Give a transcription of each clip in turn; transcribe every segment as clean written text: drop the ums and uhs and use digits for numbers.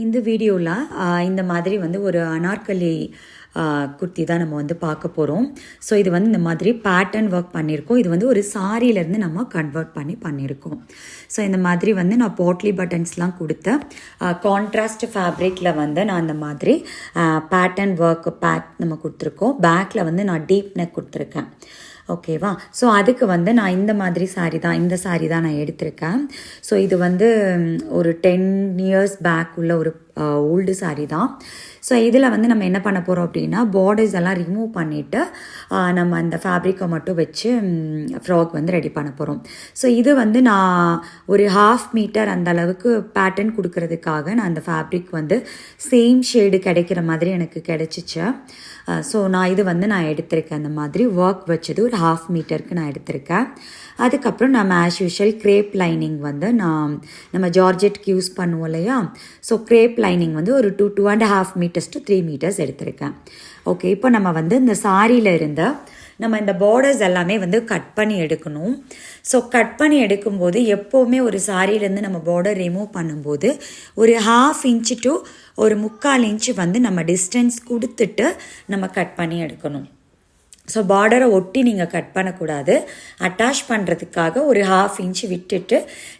இந்த வீடியோவில் இந்த மாதிரி வந்து ஒரு அனார்கலி குர்த்தி தான் நம்ம வந்து பார்க்க போகிறோம். ஸோ இது வந்து இந்த மாதிரி பேட்டர்ன் ஒர்க் பண்ணியிருக்கோம். இது வந்து ஒரு சாரியிலேருந்து நம்ம கன்வெர்ட் பண்ணியிருக்கோம். ஸோ இந்த மாதிரி வந்து நான் போட்லி பட்டன்ஸ்லாம் கொடுத்த கான்ட்ராஸ்ட் ஃபேப்ரிக்கில் வந்து நான் இந்த மாதிரி பேட்டர்ன் ஒர்க் நம்ம கொடுத்துருக்கோம். பேக்கில் வந்து நான் டீப் நெக் கொடுத்துருக்கேன். ஓகேவா? ஸோ அதுக்கு வந்து நான் இந்த மாதிரி இந்த சாரீ தான் நான் எடுத்திருக்கேன். ஸோ இது வந்து ஒரு 10 years பேக் உள்ள ஒரு ஓல்டு சாரீ தான். ஸோ இதில் வந்து நம்ம என்ன பண்ண போகிறோம் அப்படின்னா, பார்டர்ஸ் எல்லாம் ரிமூவ் பண்ணிவிட்டு நம்ம அந்த ஃபேப்ரிக்கை மட்டும் வச்சு ஃப்ராக் வந்து ரெடி பண்ண போகிறோம். ஸோ இது வந்து நான் ஒரு 1/2 மீட்டர் அந்த அளவுக்கு பேட்டர்ன் கொடுக்கறதுக்காக நான் அந்த ஃபேப்ரிக் வந்து சேம் ஷேடு கிடைக்கிற மாதிரி எனக்கு கிடைச்சிச்சு. ஸோ நான் இது வந்து நான் எடுத்திருக்கேன். அந்த மாதிரி ஒர்க் வச்சது ஒரு 1/2 மீட்டருக்கு நான் எடுத்திருக்கேன். அதுக்கப்புறம் நம்ம ஆஸ் யூஷுவல் க்ரேப் லைனிங் வந்து நம்ம ஜார்ஜெட்க்கு யூஸ் பண்ணுவோம் இல்லையா? ஸோ க்ரேப் லைனிங் வந்து ஒரு 2.5 meters to 3 meters எடுத்திருக்கேன். ஓகே, இப்போ நம்ம வந்து இந்த சாரியில் இருந்த நம்ம இந்த பார்டர்ஸ் எல்லாமே வந்து கட் பண்ணி எடுக்கணும். ஸோ கட் பண்ணி எடுக்கும்போது எப்போவுமே ஒரு சாரியிலேருந்து நம்ம பார்டர் ரிமூவ் பண்ணும்போது ஒரு 1/2 inch to ஒரு 3/4 inch வந்து நம்ம டிஸ்டன்ஸ் கொடுத்துட்டு நம்ம கட் பண்ணி எடுக்கணும். ஸோ பார்டரை ஒட்டி நீங்கள் கட் பண்ணக்கூடாது. அட்டாச் பண்ணுறதுக்காக ஒரு 1/2 inch விட்டுட்டு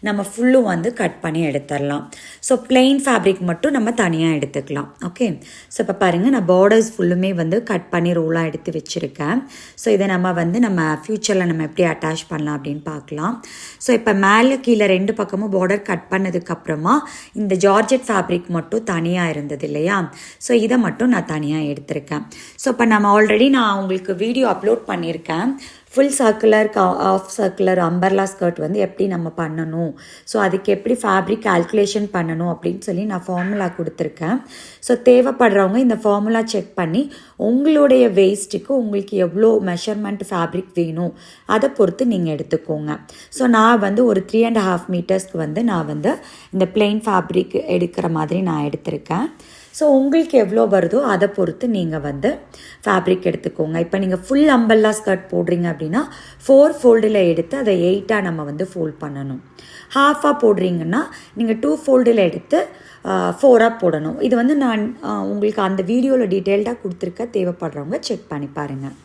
நம்ம ஃபுல்லும் வந்து கட் பண்ணி எடுத்துடலாம். ஸோ பிளெயின் ஃபேப்ரிக் மட்டும் நம்ம தனியாக எடுத்துக்கலாம். ஓகே, ஸோ இப்போ பாருங்கள், நான் பார்டர்ஸ் ஃபுல்லுமே வந்து கட் பண்ணி ரோலாக எடுத்து வச்சுருக்கேன். ஸோ இதை நம்ம ஃப்யூச்சரில் நம்ம எப்படி அட்டாச் பண்ணலாம் அப்படின்னு பார்க்கலாம். ஸோ இப்போ மேலே கீழே 2 பக்கமும் பார்டர் கட் பண்ணதுக்கப்புறமா இந்த ஜார்ஜெட் ஃபேப்ரிக் மட்டும் தனியாக இருந்தது இல்லையா? ஸோ இதை மட்டும் நான் தனியாக எடுத்திருக்கேன். ஸோ இப்போ நம்ம ஆல்ரெடி நான் உங்களுக்கு வீடியோ அப்லோட் பண்ணியிருக்கேன். Full circular, half circular umbrella skirt வந்து எப்படி நம்ம பண்ணணும், ஸோ அதுக்கு எப்படி ஃபேப்ரிக் கால்குலேஷன் பண்ணணும் அப்படின்னு சொல்லி நான் ஃபார்முலா கொடுத்துருக்கேன். ஸோ தேவைப்படுறவங்க இந்த ஃபார்முலா செக் பண்ணி உங்களுடைய வேஸ்ட்டுக்கு உங்களுக்கு எவ்வளோ மெஷர்மெண்ட் ஃபேப்ரிக் வேணும் அதை பொறுத்து நீங்கள் எடுத்துக்கோங்க. ஸோ நான் வந்து ஒரு 3.5 மீட்டர்ஸ்க்கு வந்து நான் வந்து இந்த பிளெயின் ஃபேப்ரிக் எடுக்கிற மாதிரி நான் எடுத்திருக்கேன். ஸோ உங்களுக்கு எவ்வளோ வருதோ அதை பொறுத்து நீங்கள் வந்து ஃபேப்ரிக் எடுத்துக்கோங்க. இப்போ நீங்கள் ஃபுல் அம்பல்லா ஸ்கர்ட் போடுறீங்க அப்படின்னா 4 ஃபோல்டில் எடுத்து அதை 8ஆக நம்ம வந்து ஃபோல்ட் பண்ணணும். ஹாஃபாக போடுறீங்கன்னா நீங்கள் 2 ஃபோல்டில் எடுத்து 4ஆக போடணும். இது வந்து நான் உங்களுக்கு அந்த வீடியோவில் டீட்டெயில்டாக கொடுத்துருக்க, தேவைப்படுறவங்க செக் பண்ணி பாருங்கள்.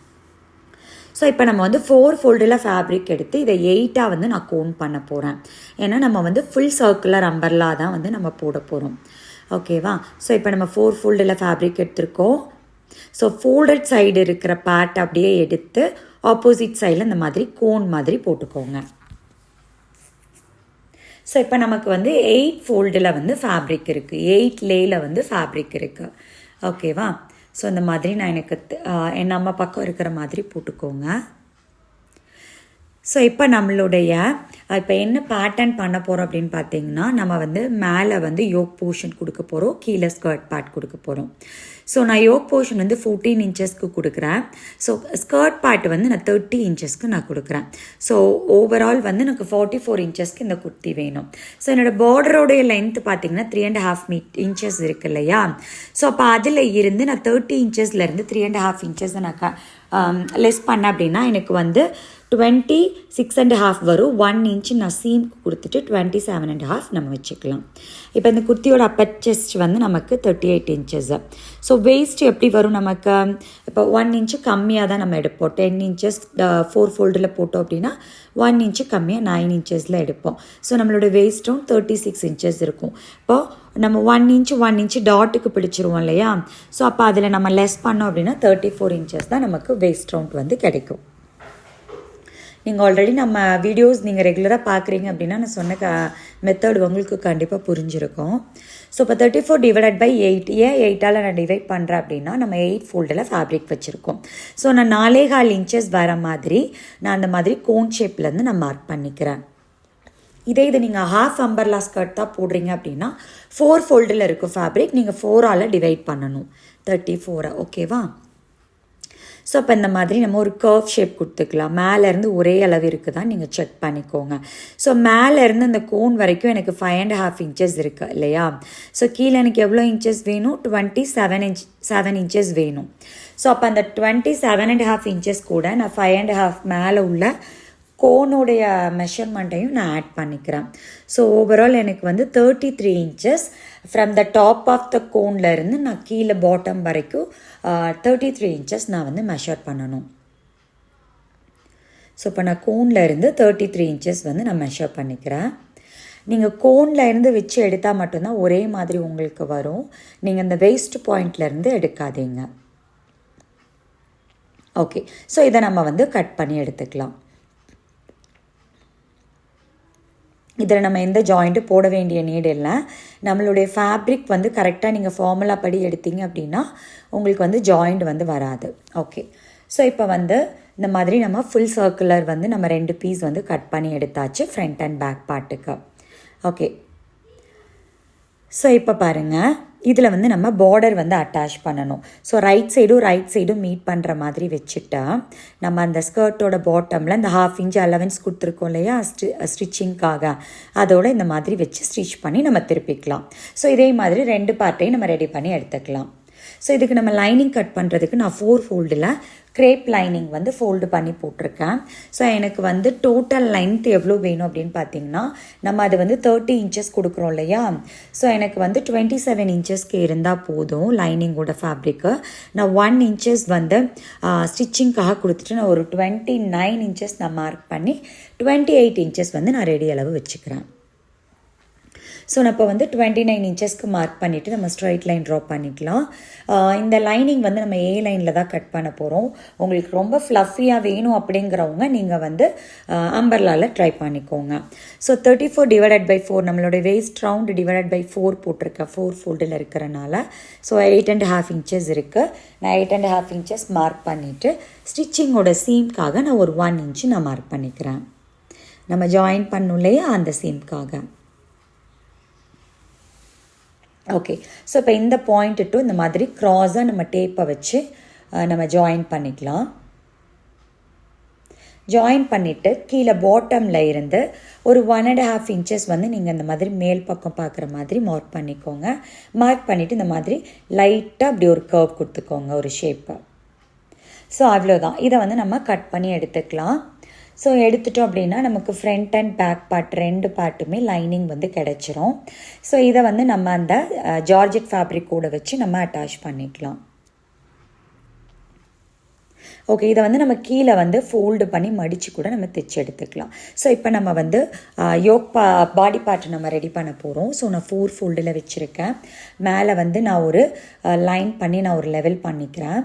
ஸோ இப்போ நம்ம வந்து 4 ஃபோல்டில் ஃபேப்ரிக் எடுத்து இதை 8ஆக வந்து நான் கோன் பண்ண போகிறேன். ஏன்னா நம்ம வந்து ஃபுல் சர்க்குலர் அம்பர்லா தான் வந்து நம்ம போட போகிறோம். ஓகேவா? ஸோ இப்போ நம்ம 4 ஃபோல்டில் ஃபேப்ரிக் எடுத்திருக்கோம். ஸோ ஃபோல்டட் சைடு இருக்கிற பார்ட் அப்படியே எடுத்து ஆப்போசிட் சைடில் இந்த மாதிரி கோன் மாதிரி போட்டுக்கோங்க. ஸோ இப்போ நமக்கு வந்து 8 ஃபோல்டில் வந்து ஃபேப்ரிக் இருக்குது, 8 லேயில் வந்து ஃபேப்ரிக் இருக்குது. ஓகேவா? ஸோ இந்த மாதிரி நான் நம்ம பக்கம் இருக்கிற மாதிரி போட்டுக்கோங்க. ஸோ இப்போ இப்போ என்ன பேட்டர்ன் பண்ண போகிறோம் அப்படின்னு பார்த்தீங்கன்னா, நம்ம வந்து மேலே வந்து யோக் போர்ஷன் கொடுக்க போகிறோம், கீழே ஸ்கர்ட் பார்ட் கொடுக்க போகிறோம். ஸோ நான் யோக் போர்ஷன் வந்து 14 inchesக்கு கொடுக்குறேன். ஸோ ஸ்கர்ட் பார்ட் வந்து நான் 30 inchesக்கு நான் கொடுக்குறேன். ஸோ ஓவரால் வந்து எனக்கு 44 inchesக்கு இந்த குர்த்தி வேணும். ஸோ என்னோடய பார்டரோடைய லென்த் பார்த்தீங்கன்னா 3.5 inches இருக்கு இல்லையா? ஸோ அப்போ அதில் இருந்து நான் 30 inchesலேருந்து 3.5 inches நான் லெஸ் பண்ணேன் அப்படின்னா எனக்கு வந்து 26.5 வரும். 1 inch நான் சீம் கொடுத்துட்டு 27.5 நம்ம வச்சுக்கலாம். இப்போ இந்த குர்த்தியோட அப்பர் செஸ்ட் வந்து நமக்கு 38 inches. ஸோ வேஸ்ட் எப்படி வரும் நமக்கு? இப்போ 1 inch கம்மியாக தான் நம்ம எடுப்போம். 10 inches 4 ஃபோல்டில் போட்டோம் அப்படின்னா 1 inch கம்மியாக 9 inchesல எடுப்போம். ஸோ நம்மளோட வேஸ்ட்டும் 36 inches இருக்கும். இப்போது நம்ம 1 inch டாட்டுக்கு பிடிச்சிருவோம் இல்லையா? ஸோ அப்போ அதில் நம்ம லெஸ் பண்ணோம் அப்படின்னா 34 inches தான் நமக்கு வேஸ்ட் ரவுண்ட் வந்து கிடைக்கும். நீங்கள் ஆல்ரெடி நம்ம வீடியோஸ் நீங்கள் ரெகுலராக பார்க்குறீங்க அப்படின்னா நான் சொன்ன மெத்தட் உங்களுக்கு கண்டிப்பாக புரிஞ்சிருக்கும். ஸோ இப்போ 34 divided by 8, ஏன் 8ஆல் நான் டிவைட் பண்ணுறேன் அப்படின்னா நம்ம 8 ஃபோல்டில் ஃபேப்ரிக் வச்சுருக்கோம். ஸோ நான் 4.25 inches வர மாதிரி நான் அந்த மாதிரி கோன் ஷேப்லேருந்து நான் மார்க் பண்ணிக்கிறேன். இதை நீங்கள் ஹாஃப் அம்பர்லா ஸ்கர்ட் தான் போடுறீங்க அப்படின்னா 4 ஃபோல்டில் இருக்கும் ஃபேப்ரிக், நீங்கள் 4ஆல் டிவைட் பண்ணணும், 34. ஓகேவா? ஸோ அப்போ இந்த மாதிரி நம்ம ஒரு கர்வ் ஷேப் கொடுத்துக்கலாம். மேலேருந்து ஒரே அளவு இருக்குதான் நீங்கள் செக் பண்ணிக்கோங்க. ஸோ மேலேருந்து அந்த கோன் வரைக்கும் எனக்கு 5.5 inches இருக்குது இல்லையா? ஸோ கீழே எனக்கு எவ்வளோ இன்ச்சஸ் வேணும்? 27 inches வேணும். ஸோ அப்போ அந்த 27.5 inches கூட நான் 5.5 மேலே உள்ள கோனுடைய மெஷர்மெண்ட்டையும் நான் ஆட் பண்ணிக்கிறேன். ஸோ ஓவரால் எனக்கு வந்து 33 inches from the top of the கோன்லேருந்து நான் கீழே பாட்டம் வரைக்கும் 33 இன்ச்சஸ் நான் வந்து மெஷர் பண்ணணும். ஸோ இப்போ நான் கோனில் இருந்து 33 இன்ச்சஸ் வந்து நான் மெஷர் பண்ணிக்கிறேன். நீங்கள் கோனில் இருந்து வச்சு எடுத்தால் மட்டும்தான் ஒரே மாதிரி உங்களுக்கு வரும். நீங்கள் அந்த வேஸ்ட் பாயிண்ட்லேருந்து எடுக்காதீங்க. ஓகே, ஸோ இதை நம்ம வந்து கட் பண்ணி எடுத்துக்கலாம். இதில் நம்ம எந்த ஜாயிண்ட்டு போட வேண்டிய நீடு இல்லை. நம்மளுடைய ஃபேப்ரிக் வந்து கரெக்டாக நீங்கள் ஃபார்முலா படி எடுத்தீங்க அப்படின்னா உங்களுக்கு வந்து ஜாயிண்ட் வந்து வராது. ஓகே, ஸோ இப்போ வந்து இந்த மாதிரி நம்ம ஃபுல் சர்க்குலர் வந்து நம்ம 2 பீஸ் வந்து கட் பண்ணி எடுத்தாச்சு ஃப்ரண்ட் அண்ட் பேக் பார்ட்டுக்கு. ஓகே, ஸோ இப்போ பாருங்கள், இதில் வந்து நம்ம பார்டர் வந்து அட்டாச் பண்ணணும். ஸோ ரைட் சைடும் மீட் பண்ணுற மாதிரி வச்சுட்டா நம்ம அந்த ஸ்கர்ட்டோட பாட்டமில் இந்த 1/2 இன்ச் அலவன்ஸ் கொடுத்துருக்கோம் இல்லையா ஸ்டிச்சிங்காக, அதோட இந்த மாதிரி வச்சு ஸ்டிச் பண்ணி நம்ம திருப்பிக்கலாம். ஸோ இதே மாதிரி 2 பார்ட்டையும் நம்ம ரெடி பண்ணி எடுத்துக்கலாம். ஸோ இதுக்கு நம்ம லைனிங் கட் பண்ணுறதுக்கு நான் 4 ஃபோல்டில் க்ரேப் லைனிங் வந்து ஃபோல்டு பண்ணி போட்டிருக்கேன். ஸோ எனக்கு வந்து டோட்டல் லென்த் எவ்வளோ வேணும் அப்படின்னு பார்த்தீங்கன்னா நம்ம அது வந்து 30 இன்ச்சஸ் கொடுக்குறோம் இல்லையா. ஸோ எனக்கு வந்து 27 இன்ச்சஸ்க்கு இருந்தால் போதும் லைனிங்கோட ஃபேப்ரிக்கு. நான் 1 இன்ச்சஸ் வந்து ஸ்டிச்சிங்காக கொடுத்துட்டு நான் ஒரு 29 இன்ச்சஸ் நான் மார்க் பண்ணி 28 இன்ச்சஸ் வந்து நான் ரெடி அளவு வச்சுக்கிறேன். ஸோ நான் இப்போ வந்து 29 இன்ச்சஸ்க்கு மார்க் பண்ணிவிட்டு நம்ம ஸ்ட்ரைட் லைன் ட்ரா பண்ணிக்கலாம். இந்த லைனிங் வந்து நம்ம ஏ லைனில் தான் கட் பண்ண போகிறோம். உங்களுக்கு ரொம்ப ஃப்ளஃபியாக வேணும் அப்படிங்கிறவங்க நீங்கள் வந்து அம்பர்லாவில் ட்ரை பண்ணிக்கோங்க. ஸோ 34 டிவைடட் பை 4 நம்மளோட வேஸ்ட் ரவுண்டு டிவைடட் பை 4 போட்டிருக்கேன் 4 ஃபோல்டில் இருக்கிறனால. ஸோ 8.5 இன்ச்சஸ் இருக்குது. நான் 8.5 இன்ச்சஸ் மார்க் பண்ணிவிட்டு ஸ்டிச்சிங்கோட சீம்காக நான் ஒரு 1 இன்ச்சு நான் மார்க் பண்ணிக்கிறேன். நம்ம ஜாயின் பண்ணோம் இல்லையா அந்த சீம்காக. ஓகே, ஸோ இப்போ இந்த பாயிண்ட் டு இந்த மாதிரி க்ராஸாக நம்ம டேப்பை வச்சு நம்ம ஜாயின் பண்ணிக்கலாம். ஜாயின் பண்ணிவிட்டு கீழே பாட்டமில் இருந்து ஒரு 1.5 இன்ச்சஸ் வந்து நீங்கள் இந்த மாதிரி மேல் பக்கம் பார்க்குற மாதிரி மார்க் பண்ணிக்கோங்க. மார்க் பண்ணிவிட்டு இந்த மாதிரி லைட்டாக அப்படி ஒரு கர்வ் கொடுத்துக்கோங்க ஒரு ஷேப்பை. ஸோ அவ்வளோதான். இதை வந்து நம்ம கட் பண்ணி எடுத்துக்கலாம். ஸோ எடுத்துட்டோம் அப்படின்னா நமக்கு ஃப்ரண்ட் அண்ட் பேக் பார்ட் 2 பார்ட்டுமே லைனிங் வந்து கிடச்சிரும். ஸோ இதை வந்து நம்ம அந்த ஜார்ஜெட் ஃபேப்ரிக்கோடு வச்சு நம்ம அட்டாச் பண்ணிக்கலாம். ஓகே, இதை வந்து நம்ம கீழே வந்து ஃபோல்டு பண்ணி மடித்து கூட நம்ம தைச்சி எடுத்துக்கலாம். ஸோ இப்போ நம்ம வந்து பாடி பார்ட் நம்ம ரெடி பண்ண போகிறோம். ஸோ நான் 4 ஃபோல்டில் வச்சுருக்கேன். மேலே வந்து நான் ஒரு லைன் பண்ணி நான் ஒரு லெவல் பண்ணிக்கிறேன்.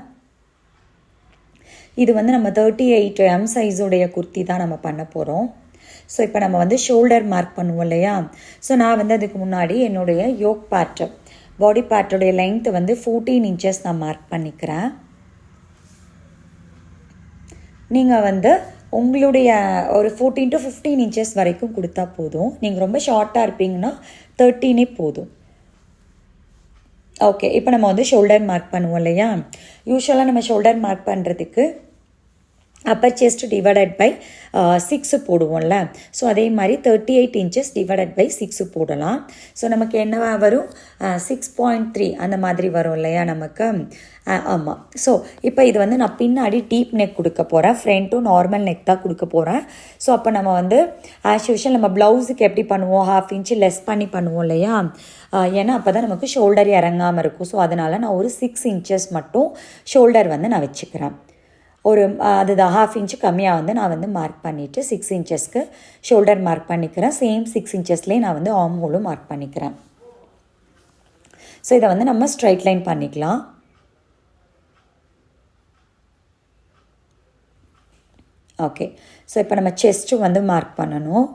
இது வந்து நம்ம 38 சைஸோடைய குர்த்தி தான் நம்ம பண்ண போகிறோம். ஸோ இப்போ நம்ம வந்து ஷோல்டர் மார்க் பண்ணுவோம் இல்லையா. ஸோ நான் வந்து அதுக்கு முன்னாடி என்னுடைய யோக் பார்ட்டு பாடி பார்ட்டோடைய லென்த்து வந்து 14 இன்ச்சஸ் நான் மார்க் பண்ணிக்கிறேன். நீங்கள் வந்து உங்களுடைய ஒரு 14 to 15 இன்ச்சஸ் வரைக்கும் கொடுத்தா போதும். நீங்கள் ரொம்ப ஷார்ட்டாக இருப்பீங்கன்னா 13 போதும். ஓகே, இப்போ நம்ம வந்து ஷோல்டர் மார்க் பண்ணுவோம் இல்லையா. யூஸ்வலாக நம்ம ஷோல்டர் மார்க் பண்ணுறதுக்கு அப்பர் செஸ்ட் டிவைடட் பை 6 போடுவோம்ல. ஸோ அதே மாதிரி 38 இன்ச்சஸ் டிவைடட் பை 6 போடலாம். ஸோ நமக்கு என்னவா வரும் 6.3 அந்த மாதிரி வரும் இல்லையா நமக்கு. ஆமாம். ஸோ இப்போ இது வந்து நான் பின்னாடி டீப் நெக் கொடுக்க போகிறேன். ஃப்ரண்ட்டும் நார்மல் நெக் தான் கொடுக்க போகிறேன். ஸோ அப்போ நம்ம வந்து ஆஸ் யூஷுவல் நம்ம ப்ளவுஸுக்கு எப்படி பண்ணுவோம் 1/2 இன்ச்சு லெஸ் பண்ணி பண்ணுவோம் இல்லையா. ஏன்னா அப்போ தான் நமக்கு ஷோல்டர் இறங்காமல் இருக்கும். ஸோ அதனால் நான் ஒரு 6 இன்ச்சஸ் மட்டும் ஷோல்டர் வந்து நான் வச்சுக்கிறேன். ஒரு அதுதான் 1/2 இன்ச்சு கம்மியாக வந்து நான் வந்து மார்க் பண்ணிவிட்டு 6 இன்ச்சஸ்க்கு ஷோல்டர் மார்க் பண்ணிக்கிறேன். சேம் 6 இன்ச்சஸ்லேயே நான் வந்து ஆர்ம் ஹோலும் மார்க் பண்ணிக்கிறேன். ஸோ இதை வந்து நம்ம ஸ்ட்ரைட் லைன் பண்ணிக்கலாம். ஓகே, ஸோ இப்போ நம்ம செஸ்ட்டு வந்து மார்க் பண்ணணும்.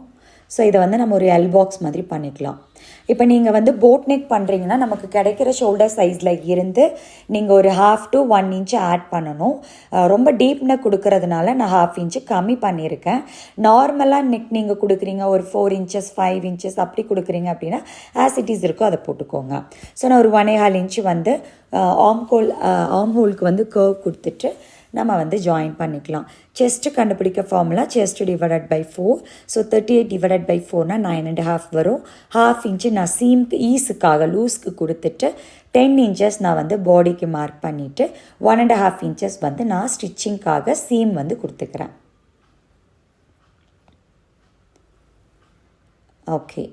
ஸோ இதை வந்து நம்ம ஒரு எல் பாக்ஸ் மாதிரி பண்ணிக்கலாம். இப்போ நீங்கள் வந்து போட் நெக் பண்ணுறீங்கன்னா நமக்கு கிடைக்கிற ஷோல்டர் சைஸில் இருந்து நீங்கள் ஒரு 1/2 to 1 இன்ச்சு ஆட் பண்ணணும். ரொம்ப டீப் நெக் கொடுக்கறதுனால நான் 1/2 இன்ச்சு கம்மி பண்ணியிருக்கேன். நார்மலாக நெக் நீங்கள் கொடுக்குறீங்க ஒரு 4 இன்ச்சஸ் 5 இன்ச்சஸ் அப்படி கொடுக்குறீங்க அப்படின்னா ஆஸ் இட் இஸ் இருக்கோ அதை போட்டுக்கோங்க. ஸோ நான் ஒரு 1.25 இன்ச்சு வந்து ஆர்ம் ஹோலுக்கு வந்து கர்வ் கொடுத்துட்டு நம்ம வந்து ஜாயின் பண்ணிக்கலாம். செஸ்ட்டு கண்டுபிடிக்க formula chest divided by 4. So 38 divided by 4னா 9.5 வரும். 1/2 இன்ச்சு நான் சீம்க்கு ஈஸுக்காக லூஸ்க்கு கொடுத்துட்டு 10 இன்ச்சஸ் நான் வந்து பாடிக்கு மார்க் பண்ணிவிட்டு 1.5 இன்ச்சஸ் வந்து நான் ஸ்டிச்சிங்காக சீம் வந்து கொடுத்துக்கிறேன். ஓகே.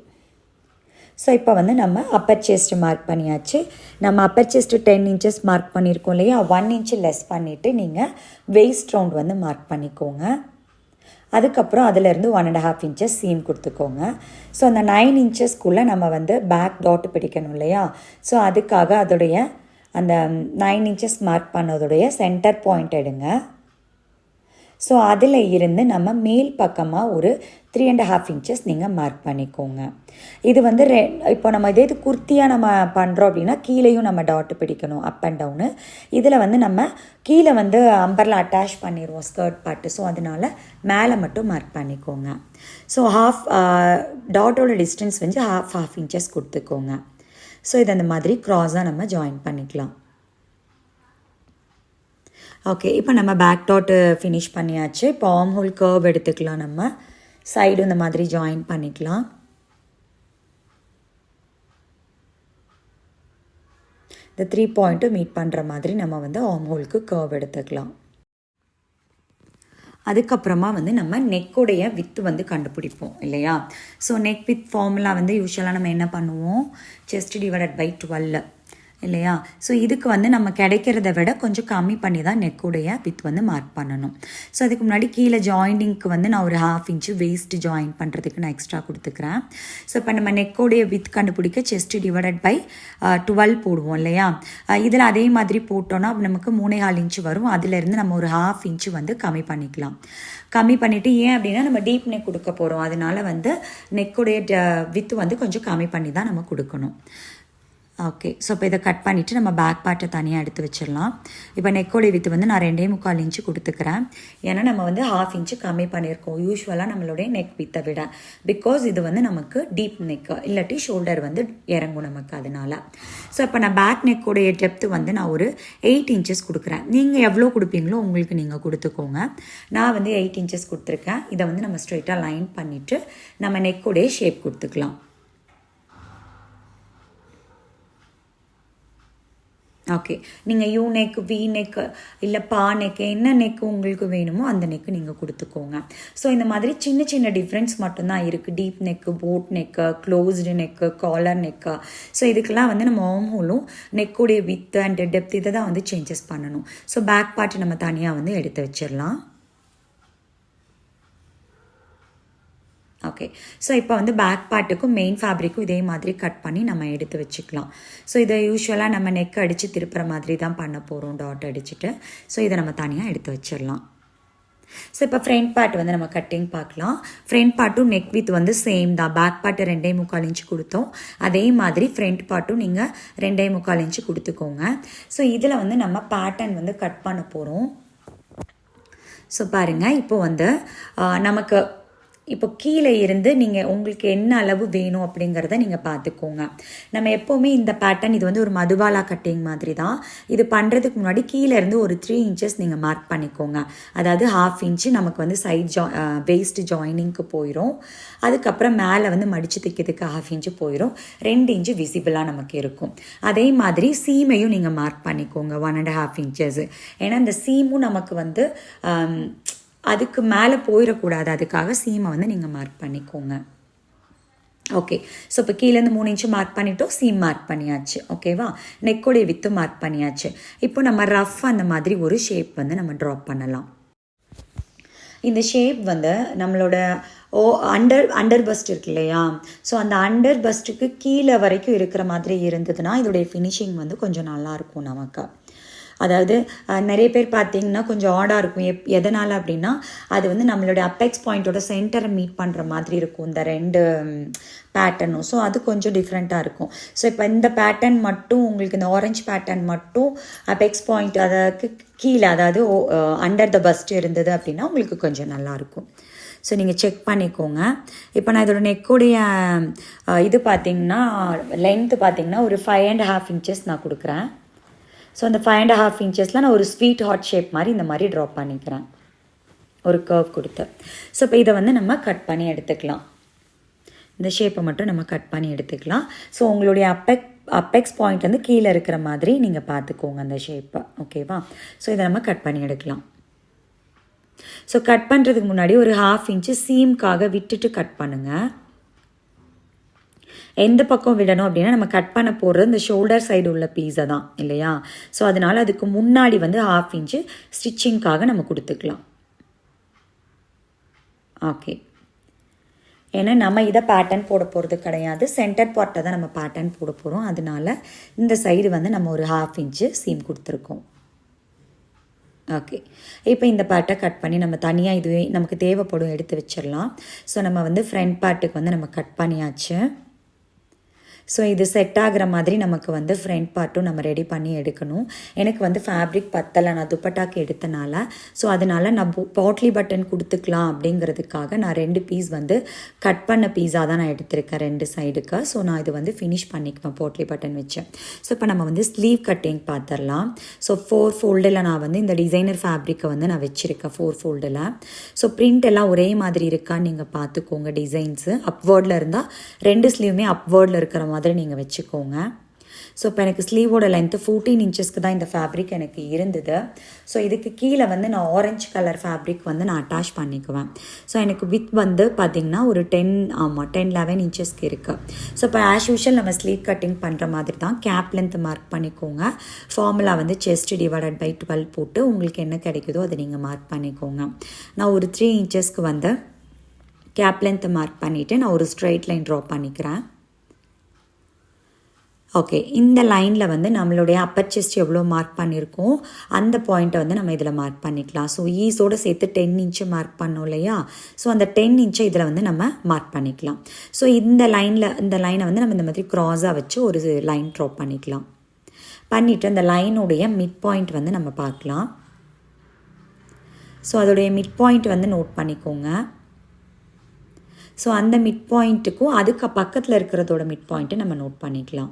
ஸோ இப்போ வந்து நம்ம அப்பர் செஸ்ட் மார்க் பண்ணியாச்சு. நம்ம அப்பர் செஸ்ட்டு 10 இன்ச்சஸ் மார்க் பண்ணியிருக்கோம் இல்லையா, 1 இன்ச்சு லெஸ் பண்ணிவிட்டு நீங்கள் வெயிஸ்ட் ரவுண்ட் வந்து மார்க் பண்ணிக்கோங்க. அதுக்கப்புறம் அதிலேருந்து 1.5 இன்ச்சஸ் சீம் கொடுத்துக்கோங்க. ஸோ அந்த 9 இன்ச்சஸ்க்குள்ளே நம்ம வந்து பேக் டாட் பிடிக்கணும் இல்லையா, ஸோ அதுக்காக அதோடைய அந்த 9 இன்ச்சஸ் மார்க் பண்ணதோடைய சென்டர் பாயிண்ட் எடுங்க. ஸோ அதில் இருந்து நம்ம மேல் பக்கமாக ஒரு 3.5 இன்ச்சஸ் நீங்கள் மார்க் பண்ணிக்கோங்க. இது வந்து இப்போ நம்ம இதே இது குர்த்தியாக நம்ம பண்ணுறோம் அப்படின்னா கீழேயும் நம்ம டாட்டு பிடிக்கணும், அப் அண்ட் டவுனு. இதில் வந்து நம்ம கீழே வந்து அம்பர்ல அட்டாச் பண்ணிடுவோம் ஸ்கர்ட் பார்ட்டு, ஸோ அதனால் மேலே மட்டும் மார்க் பண்ணிக்கோங்க. ஸோ டாட்டோட டிஸ்டன்ஸ் வந்து ஹாஃப் இன்ச்சஸ் கொடுத்துக்கோங்க. ஸோ இது அந்த மாதிரி க்ராஸாக நம்ம ஜாயின் பண்ணிக்கலாம். ஓகே, இப்போ நம்ம பேக் டாட்டு ஃபினிஷ் பண்ணியாச்சு. இப்போ ஆர்ம் ஹோல் கர்வ் எடுத்துக்கலாம். நம்ம சைடு இந்த மாதிரி ஜாயின் பண்ணிக்கலாம். இந்த 3 பாயிண்ட்டும் மீட் பண்ணுற மாதிரி நம்ம வந்து ஆர்ம் ஹோலுக்கு கர்வ் எடுத்துக்கலாம். அதுக்கப்புறமா வந்து நம்ம நெக்குடைய வித்து வந்து கண்டுபிடிப்போம் இல்லையா. ஸோ நெக் வித் ஃபார்முலா வந்து யூஸ்வலாக நம்ம என்ன பண்ணுவோம், செஸ்ட் டிவைடட் பை 12 இல்லையா. ஸோ இதுக்கு வந்து நம்ம கிடைக்கிறத விட கொஞ்சம் கம்மி பண்ணி தான் நெக்குடைய வித் வந்து மார்க் பண்ணணும். ஸோ அதுக்கு முன்னாடி கீழே ஜாயிண்டிங்க்கு வந்து நான் ஒரு 1/2 இன்ச்சு வேஸ்ட் ஜாயின் பண்ணுறதுக்கு நான் எக்ஸ்ட்ரா கொடுத்துக்கிறேன். ஸோ இப்போ நம்ம நெக்கோடைய வித் கண்டுபிடிக்க செஸ்ட் டிவைடட் பை 12 போடுவோம் இல்லையா. இதில் அதே மாதிரி போட்டோன்னா நமக்கு 3.25 இன்ச்சு வரும். அதிலேருந்து நம்ம ஒரு 1/2 இன்ச்சு வந்து கம்மி பண்ணிக்கலாம். கம்மி பண்ணிவிட்டு, ஏன் அப்படின்னா நம்ம டீப் நெக் கொடுக்க போகிறோம், அதனால வந்து நெக்குடைய வித்து வந்து கொஞ்சம் கம்மி பண்ணி தான் நம்ம கொடுக்கணும். ஓகே, ஸோ இப்போ இதை கட் பண்ணிவிட்டு நம்ம பேக் பார்ட்டை தனியாக எடுத்து வச்சிடலாம். இப்போ நெக்கோடைய வித்து வந்து நான் 2.25 இன்ச்சு கொடுத்துக்கிறேன். ஏன்னா நம்ம வந்து 1/2 இன்ச்சு கம்மி பண்ணியிருக்கோம் யூஸ்வலாக நம்மளுடைய நெக் வித்தை விட. பிகாஸ் இது வந்து நமக்கு டீப் நெக்கு, இல்லாட்டி ஷோல்டர் வந்து இறங்கும் நமக்கு, அதனால். ஸோ இப்போ நான் பேக் நெக்கோடைய டெப்த்து வந்து நான் ஒரு 8 இன்ச்சஸ் கொடுக்குறேன். நீங்கள் எவ்வளோ கொடுப்பீங்களோ உங்களுக்கு நீங்கள் கொடுத்துக்கோங்க. நான் வந்து 8 இன்ச்சஸ் கொடுத்துருக்கேன். இதை வந்து நம்ம ஸ்ட்ரெயிட்டாக லைன் பண்ணிவிட்டு நம்ம நெக்கோடைய ஷேப் கொடுத்துக்கலாம். ஓகே, நீங்கள் யூ நெக், வி நெக்கு, இல்லை பா நெக்கு, என்ன நெக்கு உங்களுக்கு வேணுமோ அந்த நெக்கு நீங்கள் கொடுத்துக்கோங்க. ஸோ இந்த மாதிரி சின்ன சின்ன டிஃப்ரென்ஸ் மட்டும்தான் இருக்குது. Deep neck, boat neck, closed neck, collar neck. So இதுக்கெல்லாம் வந்து நம்ம ஆர்ம் ஹோலும் நெக்குடைய வித் அண்ட் டெப்த் இதை தான் வந்து சேஞ்சஸ் பண்ணணும். ஸோ பேக் பார்ட் நம்ம தனியாக வந்து எடுத்து வச்சிடலாம். ஓகே, ஸோ இப்போ வந்து பேக் பார்ட்டுக்கும் மெயின் ஃபேப்ரிக்கும் இதே மாதிரி கட் பண்ணி நம்ம எடுத்து வச்சுக்கலாம். ஸோ இதை யூஸ்வலாக நம்ம நெக் அடித்து திருப்புற மாதிரி தான் பண்ண போகிறோம், டாட் அடிச்சுட்டு. ஸோ இதை நம்ம தனியாக எடுத்து வச்சிடலாம். ஸோ இப்போ ஃப்ரண்ட் பார்ட் வந்து நம்ம கட்டிங் பார்க்கலாம். ஃப்ரண்ட் பார்ட்டும் நெக் வித் வந்து சேம் தான். பேக் பார்ட்டு 2.25 இன்ச்சு கொடுத்தோம், அதே மாதிரி ஃப்ரண்ட் பார்ட்டும் நீங்கள் 2.25 இன்ச்சு கொடுத்துக்கோங்க. ஸோ இதில் வந்து நம்ம பேட்டர்ன் வந்து கட் பண்ண போகிறோம். ஸோ பாருங்கள், இப்போ வந்து நமக்கு இப்போ கீழே இருந்து நீங்கள் உங்களுக்கு என்ன அளவு வேணும் அப்படிங்கிறத நீங்கள் பார்த்துக்கோங்க. நம்ம எப்போவுமே இந்த பேட்டர்ன் இது வந்து ஒரு மதுபாலா கட்டிங் மாதிரி தான். இது பண்ணுறதுக்கு முன்னாடி கீழே இருந்து ஒரு 3 இன்ச்சஸ் நீங்கள் மார்க் பண்ணிக்கோங்க. அதாவது 1/2 இன்ச்சு நமக்கு வந்து சைட் வேஸ்ட் ஜாயினிங்க்கு போயிடும். அதுக்கப்புறம் மேலே வந்து மடித்து தைக்கிறதுக்கு 1/2 இன்ச்சு போயிடும். 2 இன்ச்சு விசிபிளாக நமக்கு இருக்கும். அதே மாதிரி சீமையும் நீங்கள் மார்க் பண்ணிக்கோங்க 1.5 இன்ச்சஸ். ஏன்னா இந்த சீமும் நமக்கு வந்து அதுக்கு மேலே போயிடக்கூடாது, அதுக்காக சீமை வந்து நீங்கள் மார்க் பண்ணிக்கோங்க. ஓகே, ஸோ இப்போ கீழேருந்து 3 இன்ச்சு மார்க் பண்ணிட்டோம், சீம் மார்க் பண்ணியாச்சு. ஓகேவா, நெக்கோடைய வித்து மார்க் பண்ணியாச்சு. இப்போ நம்ம ரஃப் அந்த மாதிரி ஒரு ஷேப் வந்து நம்ம ட்ராப் பண்ணலாம். இந்த ஷேப் வந்து நம்மளோட அண்டர் பஸ்ட் இருக்கு இல்லையா, ஸோ அந்த அண்டர் பஸ்ட்டுக்கு கீழே வரைக்கும் இருக்கிற மாதிரி இருந்ததுன்னா இதோடைய ஃபினிஷிங் வந்து கொஞ்சம் நல்லாயிருக்கும் நமக்கு. அதாவது நிறைய பேர் பார்த்தீங்கன்னா கொஞ்சம் ஆடாக இருக்கும். எதனால் அப்படின்னா அது வந்து நம்மளோட அப்பெக்ஸ் பாயிண்ட்டோட சென்டரை மீட் பண்ணுற மாதிரி இருக்கும் இந்த 2 பேட்டர்னும். ஸோ அது கொஞ்சம் டிஃப்ரெண்ட்டாக இருக்கும். ஸோ இப்போ இந்த பேட்டர்ன் மட்டும் உங்களுக்கு, இந்த ஆரஞ்சு பேட்டர்ன் மட்டும் அப்பெக்ஸ் பாயிண்ட் அதாவது கீழே, அதாவது அண்டர் த பஸ்ட் இருந்தது அப்படின்னா உங்களுக்கு கொஞ்சம் நல்லாயிருக்கும். ஸோ நீங்கள் செக் பண்ணிக்கோங்க. இப்போ நான் இதோட நெக்கோடைய இது பார்த்திங்கன்னா லென்த்து பார்த்திங்கன்னா ஒரு 5.5 இன்ச்சஸ் நான் கொடுக்குறேன். ஸோ அந்த 5.5 இன்ச்சஸில் நான் ஒரு ஸ்வீட் ஹார்ட் ஷேப் மாதிரி இந்த மாதிரி ட்ராப் பண்ணிக்கிறேன், ஒரு கர்வ் கொடுத்து. ஸோ இப்போ இதை வந்து நம்ம கட் பண்ணி எடுத்துக்கலாம். இந்த ஷேப்பை மட்டும் நம்ம கட் பண்ணி எடுத்துக்கலாம். ஸோ உங்களுடைய அப்பெக்ஸ் பாயிண்ட் வந்து கீழே இருக்கிற மாதிரி நீங்கள் பார்த்துக்கோங்க அந்த ஷேப்பை. ஓகேவா, ஸோ இதை நம்ம கட் பண்ணி எடுக்கலாம். ஸோ கட் பண்ணுறதுக்கு முன்னாடி ஒரு 1/2 இன்ச்சு சீம்காக விட்டுட்டு கட் பண்ணுங்கள். எந்த பக்கம் விடணும் அப்படின்னா நம்ம கட் பண்ண போடுறது இந்த ஷோல்டர் சைடு உள்ள பீஸை தான் இல்லையா. ஸோ அதனால் அதுக்கு முன்னாடி வந்து 1/2 இன்ச்சு ஸ்டிச்சிங்க்காக நம்ம கொடுத்துக்கலாம். ஓகே, ஏன்னா நம்ம இதை பேட்டர்ன் போட போகிறது கிடையாது, சென்டர் பார்ட்டை தான் நம்ம பேட்டர்ன் போட போகிறோம். அதனால இந்த சைடு வந்து நம்ம ஒரு 1/2 இன்ச்சு சீம் கொடுத்துருக்கோம். ஓகே, இப்போ இந்த பார்ட்டை கட் பண்ணி நம்ம தனியாக இதுவே நமக்கு தேவைப்படும் எடுத்து வச்சிடலாம். ஸோ நம்ம வந்து ஃப்ரண்ட் பார்ட்டுக்கு வந்து நம்ம கட் பண்ணியாச்சு. ஸோ இது செட் ஆகிற மாதிரி நமக்கு வந்து ஃப்ரண்ட் பார்ட்டும் நம்ம ரெடி பண்ணி எடுக்கணும். எனக்கு வந்து ஃபேப்ரிக் பத்தலை, நான் துப்பட்டாக்கு எடுத்தனால. ஸோ அதனால் நான் பாட்லி பட்டன் கொடுத்துக்கலாம் அப்படிங்கிறதுக்காக நான் 2 பீஸ் வந்து கட் பண்ண பீஸாக தான் நான் எடுத்திருக்கேன் 2 சைடுக்கு. ஸோ நான் இது வந்து ஃபினிஷ் பண்ணிக்குவேன் பாட்லி பட்டன் வச்சேன். ஸோ இப்போ நம்ம வந்து ஸ்லீவ் கட்டிங் பார்த்துடலாம். ஸோ 4 ஃபோல்டில் நான் வந்து இந்த டிசைனர் ஃபேப்ரிக்கை வந்து நான் வச்சுருக்கேன் 4 ஃபோல்டில். ஸோ பிரிண்ட் எல்லாம் ஒரே மாதிரி இருக்கான்னு நீங்கள் பார்த்துக்கோங்க. டிசைன்ஸு அப்வேர்டில் இருந்தால் 2 ஸ்லீவுமே அப்வேர்டில் இருக்கிற மாதிரி நீங்கள் வச்சுக்கோங்க. ஸோ இப்போ எனக்கு ஸ்லீவோட லென்த்து 14 இன்ச்சஸ்க்கு தான் இந்த ஃபேப்ரிக் எனக்கு இருந்தது. ஸோ இதுக்கு கீழே வந்து நான் ஆரஞ்சு கலர் ஃபேப்ரிக் வந்து நான் அட்டாச் பண்ணிக்குவேன். ஸோ எனக்கு வித் வந்து பார்த்திங்கன்னா ஒரு 10-11 இன்ச்சஸ்க்கு இருக்குது. ஸோ இப்போ ஆஸ் யூஷுவல் நம்ம ஸ்லீவ் கட்டிங் பண்ணுற மாதிரி தான் கேப் லென்த் மார்க் பண்ணிக்கோங்க. ஃபார்முலா வந்து செஸ்ட் டிவைடட் பை 12 போட்டு உங்களுக்கு என்ன கிடைக்குதோ அதை நீங்கள் மார்க் பண்ணிக்கோங்க. நான் ஒரு 3 இன்ச்சஸ்க்கு வந்து கேப் லென்த் மார்க் பண்ணிவிட்டு நான் ஒரு ஸ்ட்ரெயிட் லைன் ட்ரா பண்ணிக்கிறேன். ஓகே, இந்த லைனில் வந்து நம்மளுடைய அப்பர் செஸ்ட் எவ்வளோ மார்க் பண்ணியிருக்கோம் அந்த பாயிண்ட்டை வந்து நம்ம இதில் மார்க் பண்ணிக்கலாம். ஸோ ஈஸோடு சேர்த்து 10 இன்ச்சு மார்க் பண்ணோம் இல்லையா. ஸோ அந்த 10 இன்ச்சை இதில் வந்து நம்ம மார்க் பண்ணிக்கலாம். ஸோ இந்த லைனை வந்து நம்ம இந்த மாதிரி க்ராஸாக வச்சு ஒரு லைன் ட்ரா பண்ணிக்கலாம். பண்ணிவிட்டு அந்த லைனுடைய மிட் பாயிண்ட் வந்து நம்ம பார்க்கலாம். ஸோ அதோடைய மிட் பாயிண்ட் வந்து நோட் பண்ணிக்கோங்க. ஸோ அந்த மிட் பாயிண்ட்டுக்கும் அதுக்கு பக்கத்தில் இருக்கிறதோட மிட் பாயிண்ட்டை நம்ம நோட் பண்ணிக்கலாம்.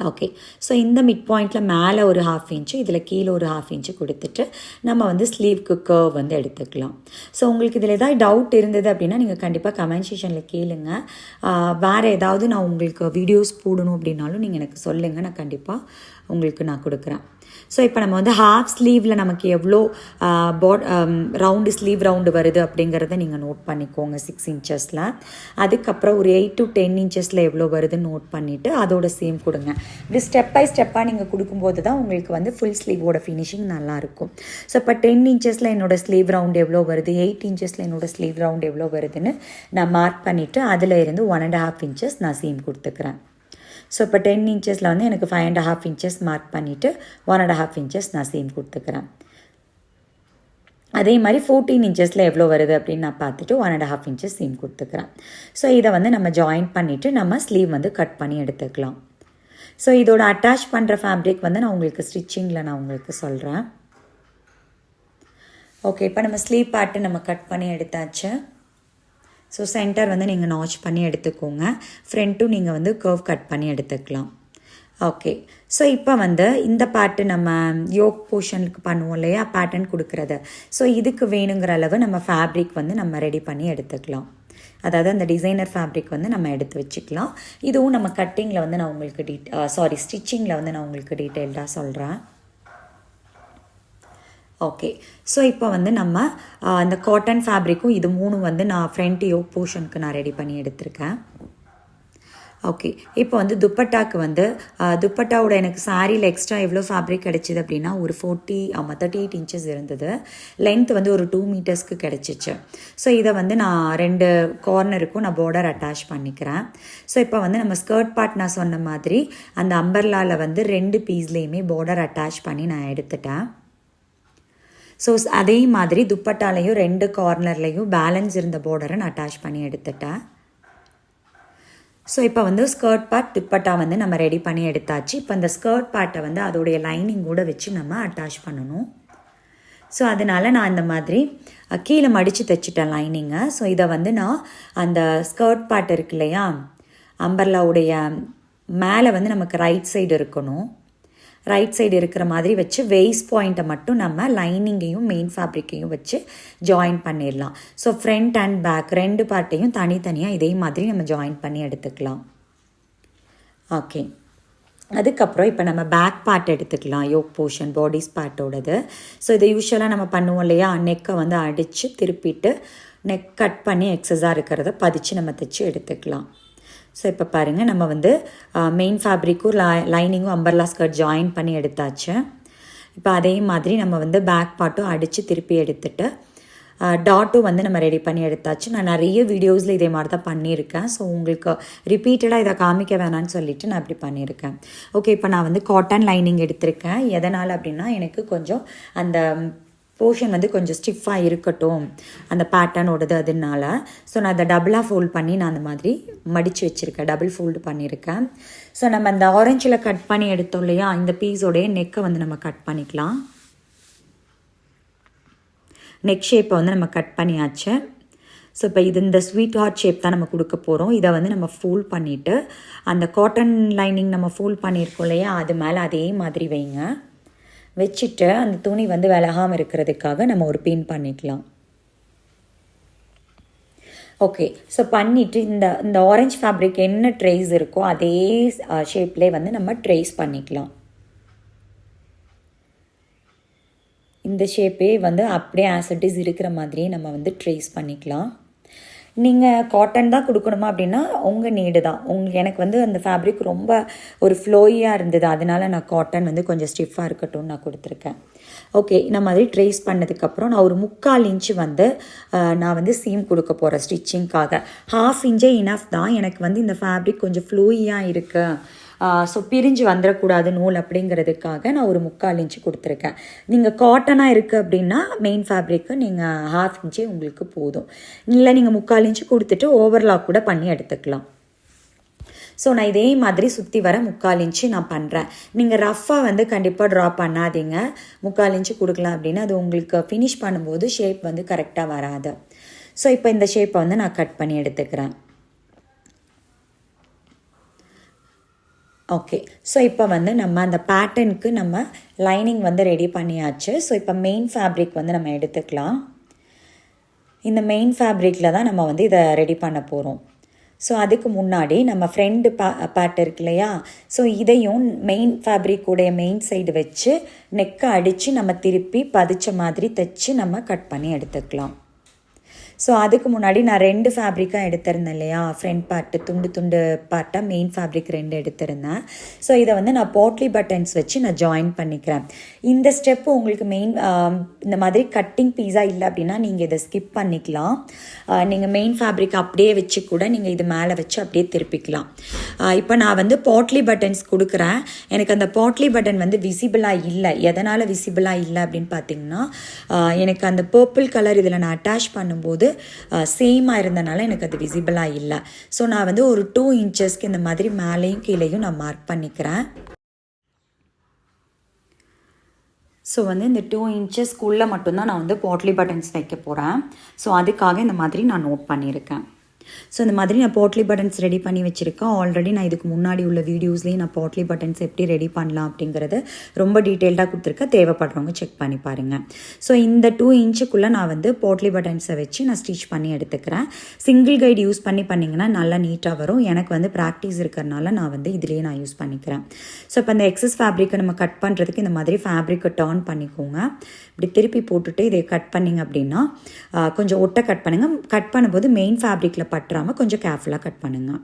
ஓகே, ஸோ இந்த மிட் பாயிண்டில் மேலே ஒரு 1/2 இன்ச்சு, இதில் கீழே ஒரு 1/2 இன்ச்சு கொடுத்துட்டு நம்ம வந்து ஸ்லீவ்க்கு கர்வ் வந்து எடுத்துக்கலாம். ஸோ உங்களுக்கு இதில் ஏதாவது டவுட் இருந்தது அப்படின்னா நீங்கள் கண்டிப்பாக கமெண்ட் செக்ஷனில் கேளுங்க. வேறு ஏதாவது நான் உங்களுக்கு வீடியோஸ் போடணும் அப்படின்னாலும் நீங்கள் எனக்கு சொல்லுங்கள், நான் கண்டிப்பாக உங்களுக்கு நான் கொடுக்குறேன். ஸோ இப்போ நம்ம வந்து ஹாஃப் ஸ்லீவில் நமக்கு எவ்வளோ ரவுண்டு ஸ்லீவ் ரவுண்டு வருது அப்படிங்கிறத நீங்கள் நோட் பண்ணிக்கோங்க 6 இன்ச்சஸில். அதுக்கப்புறம் ஒரு 8 to 10 இன்ச்சஸில் எவ்வளோ வருதுன்னு நோட் பண்ணிவிட்டு அதோட சேம் கொடுங்க. இப்படி ஸ்டெப் பை ஸ்டெப்பாக நீங்கள் கொடுக்கும்போது தான் உங்களுக்கு வந்து ஃபுல் ஸ்லீவோட ஃபினிஷிங் நல்லாயிருக்கும். ஸோ இப்போ 10 இன்ச்சஸில் என்னோடய ஸ்லீவ் ரவுண்டு எவ்வளோ வருது, 8 இன்ச்சஸில் என்னோடய ஸ்லீவ் ரவுண்டு எவ்வளோ வருதுன்னு நான் மார்க் பண்ணிவிட்டு அதில் இருந்து 1.5 இன்ச்சஸ் நான் சீம் கொடுத்துக்கிறேன். ஸோ இப்போ 10 இன்ச்சஸில் வந்து எனக்கு 5.5 இன்ச்சஸ் மார்க் பண்ணிவிட்டு 1.5 இன்ச்சஸ் நான் சீம் கொடுத்துக்கிறேன். அதே மாதிரி 14 இன்ச்சஸில் எவ்வளோ வருது அப்படின்னு நான் பார்த்துட்டு 1.5 இன்ச்சஸ் சீம் கொடுத்துக்கிறேன். ஸோ இதை வந்து நம்ம ஜாயின் பண்ணிவிட்டு நம்ம ஸ்லீவ் வந்து கட் பண்ணி எடுத்துக்கலாம். ஸோ இதோட அட்டாச் பண்ணுற ஃபேப்ரிக் வந்து நான் உங்களுக்கு ஸ்டிச்சிங்கில் நான் உங்களுக்கு சொல்கிறேன். ஓகே, இப்போ நம்ம ஸ்லீவ் பார்ட்டு நம்ம கட் பண்ணி எடுத்தாச்சு. ஸோ சென்டர் வந்து நீங்கள் நாச் பண்ணி எடுத்துக்கோங்க. ஃப்ரண்ட்டும் நீங்கள் வந்து கர்வ் கட் பண்ணி எடுத்துக்கலாம். ஓகே, ஸோ இப்போ வந்து இந்த பார்ட்டு நம்ம யோக் போர்ஷனுக்கு பண்ணுவோம் இல்லையா பேட்டர்ன் கொடுக்குறது. ஸோ இதுக்கு வேணுங்கிற அளவு நம்ம ஃபேப்ரிக் வந்து நம்ம ரெடி பண்ணி எடுத்துக்கலாம். அதாவது அந்த டிசைனர் ஃபேப்ரிக் வந்து நம்ம எடுத்து வச்சுக்கலாம். இதுவும் நம்ம கட்டிங்கில் வந்து நான் உங்களுக்கு ஸ்டிச்சிங்கில் வந்து நான் உங்களுக்கு டீட்டெயில்டாக சொல்கிறேன். ஓகே, ஸோ இப்போ வந்து நம்ம அந்த காட்டன் ஃபேப்ரிக்கும் இது 3 வந்து நான் ஃப்ரண்ட் யோக் போர்ஷனுக்கு நான் ரெடி பண்ணி எடுத்திருக்கேன். ஓகே, இப்போ வந்து துப்பட்டாக்கு வந்து துப்பட்டாவோட எனக்கு சாரியில் எக்ஸ்ட்ரா எவ்வளோ ஃபேப்ரிக் கிடச்சிது அப்படின்னா ஒரு 38 இன்ச்சஸ் இருந்தது. லென்த் வந்து ஒரு 2 மீட்டர்ஸ்க்கு கிடச்சிச்சு. ஸோ இதை வந்து நான் 2 கார்னருக்கும் நான் பார்டர் அட்டாச் பண்ணிக்கிறேன். ஸோ இப்போ வந்து நம்ம ஸ்கர்ட் பார்ட் நான் சொன்ன மாதிரி அந்த அம்பர்லாவில் வந்து 2 பீஸ்லேயுமே பார்டர் அட்டாச் பண்ணி நான் எடுத்துட்டேன். ஸோ அதே மாதிரி துப்பட்டாலையும் 2 கார்னர்லையும் பேலன்ஸ் இருந்த பார்டரை நான் அட்டாச் பண்ணி எடுத்துட்டேன். ஸோ இப்போ வந்து ஸ்கர்ட் பார்ட் துப்பட்டா வந்து நம்ம ரெடி பண்ணி எடுத்தாச்சு. இப்போ அந்த ஸ்கர்ட் பார்ட்டை வந்து அதோடைய லைனிங் கூட வச்சு நம்ம அட்டாச் பண்ணணும். ஸோ அதனால் நான் இந்த மாதிரி கீழே மடித்து தைச்சிட்டேன் லைனிங்கை. ஸோ இதை வந்து நான் அந்த ஸ்கர்ட் பார்ட் இருக்கு இல்லையா அம்பர்லாவுடைய மேலே வந்து நமக்கு ரைட் சைடு இருக்கணும். ரைட் சைடு இருக்கிற மாதிரி வச்சு வெய்ஸ் பாயிண்ட்டை மட்டும் நம்ம லைனிங்கையும் மெயின் ஃபேப்ரிக்கையும் வச்சு ஜாயின் பண்ணிடலாம். ஸோ ஃப்ரண்ட் அண்ட் பேக் 2 பார்ட்டையும் தனித்தனியாக இதே மாதிரி நம்ம ஜாயின் பண்ணி எடுத்துக்கலாம். ஓகே, அதுக்கப்புறம் இப்போ நம்ம பேக் பார்ட் எடுத்துக்கலாம். யோக் போர்ஷன் பாடிஸ் பார்ட்டோடது. ஸோ இதை யூஸ்வலாக நம்ம பண்ணுவோம் இல்லையா நெக்கை வந்து அடித்து திருப்பிட்டு நெக் கட் பண்ணி எக்ஸஸாக இருக்கிறத பதிச்சு நம்ம தைச்சி எடுத்துக்கலாம். ஸோ இப்போ பாருங்கள், நம்ம வந்து மெயின் ஃபேப்ரிக்கும் லைனிங்கும் அம்பர்லா ஸ்கர்ட் ஜாயின் பண்ணி எடுத்தாச்சு. இப்போ அதே மாதிரி நம்ம வந்து பேக் பார்ட்டும் அடித்து திருப்பி எடுத்துட்டு டாட்டும் வந்து நம்ம ரெடி பண்ணி எடுத்தாச்சு. நான் நிறைய வீடியோஸில் இதே மாதிரி தான் பண்ணியிருக்கேன். ஸோ உங்களுக்கு ரிப்பீட்டடாக இதை காமிக்க வேணான்னு சொல்லிவிட்டு நான் இப்படி பண்ணியிருக்கேன். ஓகே, இப்போ நான் வந்து காட்டன் லைனிங் எடுத்திருக்கேன். எதனால் அப்படின்னா எனக்கு கொஞ்சம் அந்த போர்ஷன் வந்து கொஞ்சம் ஸ்டிஃபாக இருக்கட்டும் அந்த பேட்டர்னோடது, அதனால. ஸோ நான் அதை டபுளாக ஃபோல்ட் பண்ணி நான் அந்த மாதிரி மடித்து வச்சுருக்கேன், டபுள் ஃபோல்டு பண்ணியிருக்கேன். ஸோ நம்ம அந்த ஆரஞ்சில் கட் பண்ணி எடுத்தோம் இல்லையா, இந்த பீஸோடைய நெக்கை வந்து நம்ம கட் பண்ணிக்கலாம். நெக் ஷேப்பை வந்து நம்ம கட் பண்ணியாச்சு. ஸோ இப்போ இது இந்த ஸ்வீட் ஹார்ட் ஷேப் தான் நம்ம கொடுக்க போகிறோம். இதை வந்து நம்ம ஃபோல்ட் பண்ணிவிட்டு அந்த காட்டன் லைனிங் நம்ம ஃபோல்ட் பண்ணியிருக்கோம் இல்லையா, அது மேலே அதே மாதிரி வைங்க. வச்சுட்டு அந்த துணி வந்து விலகாமல் இருக்கிறதுக்காக நம்ம ஒரு பின் பண்ணிக்கலாம். ஓகே, ஸோ பண்ணிவிட்டு இந்த ஆரஞ்ச் ஃபேப்ரிக் என்ன ட்ரேஸ் இருக்கோ அதே ஷேப்லேயே வந்து நம்ம ட்ரேஸ் பண்ணிக்கலாம். இந்த ஷேப்பே வந்து அப்படியே ஆஸ் இட் இஸ் இருக்கிற மாதிரியே நம்ம வந்து ட்ரேஸ் பண்ணிக்கலாம். நீங்கள் காட்டன் தான் கொடுக்கணுமா அப்படின்னா உங்கள் நீடு தான். எனக்கு வந்து அந்த ஃபேப்ரிக் ரொம்ப ஒரு ஃப்ளோயியாக இருந்தது, அதனால நான் காட்டன் வந்து கொஞ்சம் ஸ்டிஃபாக இருக்கட்டும்னு நான் கொடுத்துருக்கேன். ஓகே, இந்த மாதிரி ட்ரேஸ் பண்ணதுக்கப்புறம் நான் ஒரு 3/4 இன்ச்சு வந்து நான் வந்து சீம் கொடுக்க போகிறேன் ஸ்டிச்சிங்க்காக. 1/2 இன்ச்சே இனஃப் தான். எனக்கு வந்து இந்த ஃபேப்ரிக் கொஞ்சம் ஃப்ளோயியாக இருக்குது, ஸோ பிரிஞ்சு வந்துடக்கூடாது நூல் அப்படிங்கிறதுக்காக நான் ஒரு 3/4 இன்ச்சு கொடுத்துருக்கேன். நீங்கள் காட்டனாக இருக்குது அப்படின்னா மெயின் ஃபேப்ரிக்கு நீங்கள் 1/2 இன்ச்சே உங்களுக்கு போதும். இல்லை நீங்கள் 3/4 இன்ச்சு கொடுத்துட்டு ஓவர்லாக் கூட பண்ணி எடுத்துக்கலாம். ஸோ நான் இதே மாதிரி சுற்றி வர 3/4 இன்ச்சு நான் பண்ணுறேன். நீங்கள் ரஃப்பாக வந்து கண்டிப்பாக ட்ரா பண்ணாதீங்க. 3/4 இன்ச்சு கொடுக்கலாம் அப்படின்னா அது உங்களுக்கு ஃபினிஷ் பண்ணும்போது ஷேப் வந்து கரெக்டாக வராது. ஸோ இப்போ இந்த ஷேப்பை வந்து நான் கட் பண்ணி எடுத்துக்கிறேன். ஓகே, ஸோ இப்போ வந்து நம்ம அந்த பேட்டர்னுக்கு நம்ம லைனிங் வந்து ரெடி பண்ணியாச்சு. ஸோ இப்போ மெயின் ஃபேப்ரிக் வந்து நம்ம எடுத்துக்கலாம். இந்த மெயின் ஃபேப்ரிக்கில் தான் நம்ம வந்து இதை ரெடி பண்ண போகிறோம். ஸோ அதுக்கு முன்னாடி நம்ம ஃப்ரெண்டு பேட் இருக்கு இல்லையா, ஸோ இதையும் மெயின் ஃபேப்ரிக்குடைய மெயின் சைடு வச்சு நெக்கை அடித்து நம்ம திருப்பி பதிச்ச மாதிரி தைச்சி நம்ம கட் பண்ணி எடுத்துக்கலாம். ஸோ அதுக்கு முன்னாடி நான் 2 ஃபேப்ரிக்காக எடுத்திருந்தேன் இல்லையா, ஃப்ரண்ட் பார்ட்டு துண்டு பார்ட்டாக மெயின் ஃபேப்ரிக் 2 எடுத்திருந்தேன். ஸோ இதை வந்து நான் போட்லி பட்டன்ஸ் வச்சு நான் ஜாயின் பண்ணிக்கிறேன். இந்த ஸ்டெப்பு உங்களுக்கு இந்த மாதிரி கட்டிங் பீஸாக இல்லை அப்படின்னா நீங்கள் இதை ஸ்கிப் பண்ணிக்கலாம். நீங்கள் மெயின் ஃபேப்ரிக் அப்படியே வச்சு கூட நீங்கள் இது மேலே வச்சு அப்படியே திருப்பிக்கலாம். இப்போ நான் வந்து போட்லி பட்டன்ஸ் கொடுக்குறேன். எனக்கு அந்த போட்லி பட்டன் வந்து விசிபிளாக இல்லை. எதனால் விசிபிளாக இல்லை அப்படின்னு பார்த்தீங்கன்னா, எனக்கு அந்த பர்பிள் கலர் இதில் நான் அட்டாச் பண்ணும்போது சேமாக இருந்தனால எனக்கு அது விசிபிளாக இல்லை. ஸோ நான் வந்து ஒரு 2 இன்ச்சஸ்க்கு இந்த மாதிரி மேலேயும் கீழேயும் நான் மார்க் பண்ணிக்கிறேன். ஸோ வந்து இந்த 2 இன்ச்சஸ்க்குள்ளே மட்டும்தான் நான் வந்து போட்லி பட்டன்ஸ் வைக்க போகிறேன். ஸோ அதுக்காக இந்த மாதிரி நான் நோட் பண்ணியிருக்கேன். ஸோ இந்த மாதிரி நான் போட்லி பட்டன்ஸ் ரெடி பண்ணி வச்சுருக்கேன். ஆல்ரெடி நான் இதுக்கு முன்னாடி உள்ள வீடியோஸ்லேயே நான் போட்லி பட்டன்ஸ் எப்படி ரெடி பண்ணலாம் அப்படிங்கிறது ரொம்ப டீட்டெயில்டாக கொடுத்துருக்கேன். தேவைப்படுறவங்க செக் பண்ணி பாருங்கள். ஸோ இந்த 2 இன்ச்சுக்குள்ளே நான் வந்து போட்லி பட்டன்ஸை வச்சு நான் ஸ்டிச் பண்ணி எடுத்துக்கிறேன். சிங்கிள் கைடு யூஸ் பண்ணிங்கன்னா நல்லா நீட்டாக வரும். எனக்கு வந்து ப்ராக்டிஸ் இருக்கிறனால நான் வந்து இதுலேயே நான் யூஸ் பண்ணிக்கிறேன். ஸோ இப்போ இந்த எக்ஸஸ் ஃபேப்ரிக்கை நம்ம கட் பண்ணுறதுக்கு இந்த மாதிரி ஃபேப்ரிக்கை டர்ன் பண்ணிக்கோங்க. இப்படி திருப்பி போட்டுட்டு இதை கட் பண்ணிங்க அப்படின்னா கொஞ்சம் ஒட்டை கட் பண்ணுங்கள். கட் பண்ணும்போது மெயின் ஃபேப்ரிக்கில் பற்றாமல் கொஞ்சம் கேர்ஃபுல்லாக கட் பண்ணுங்கள்.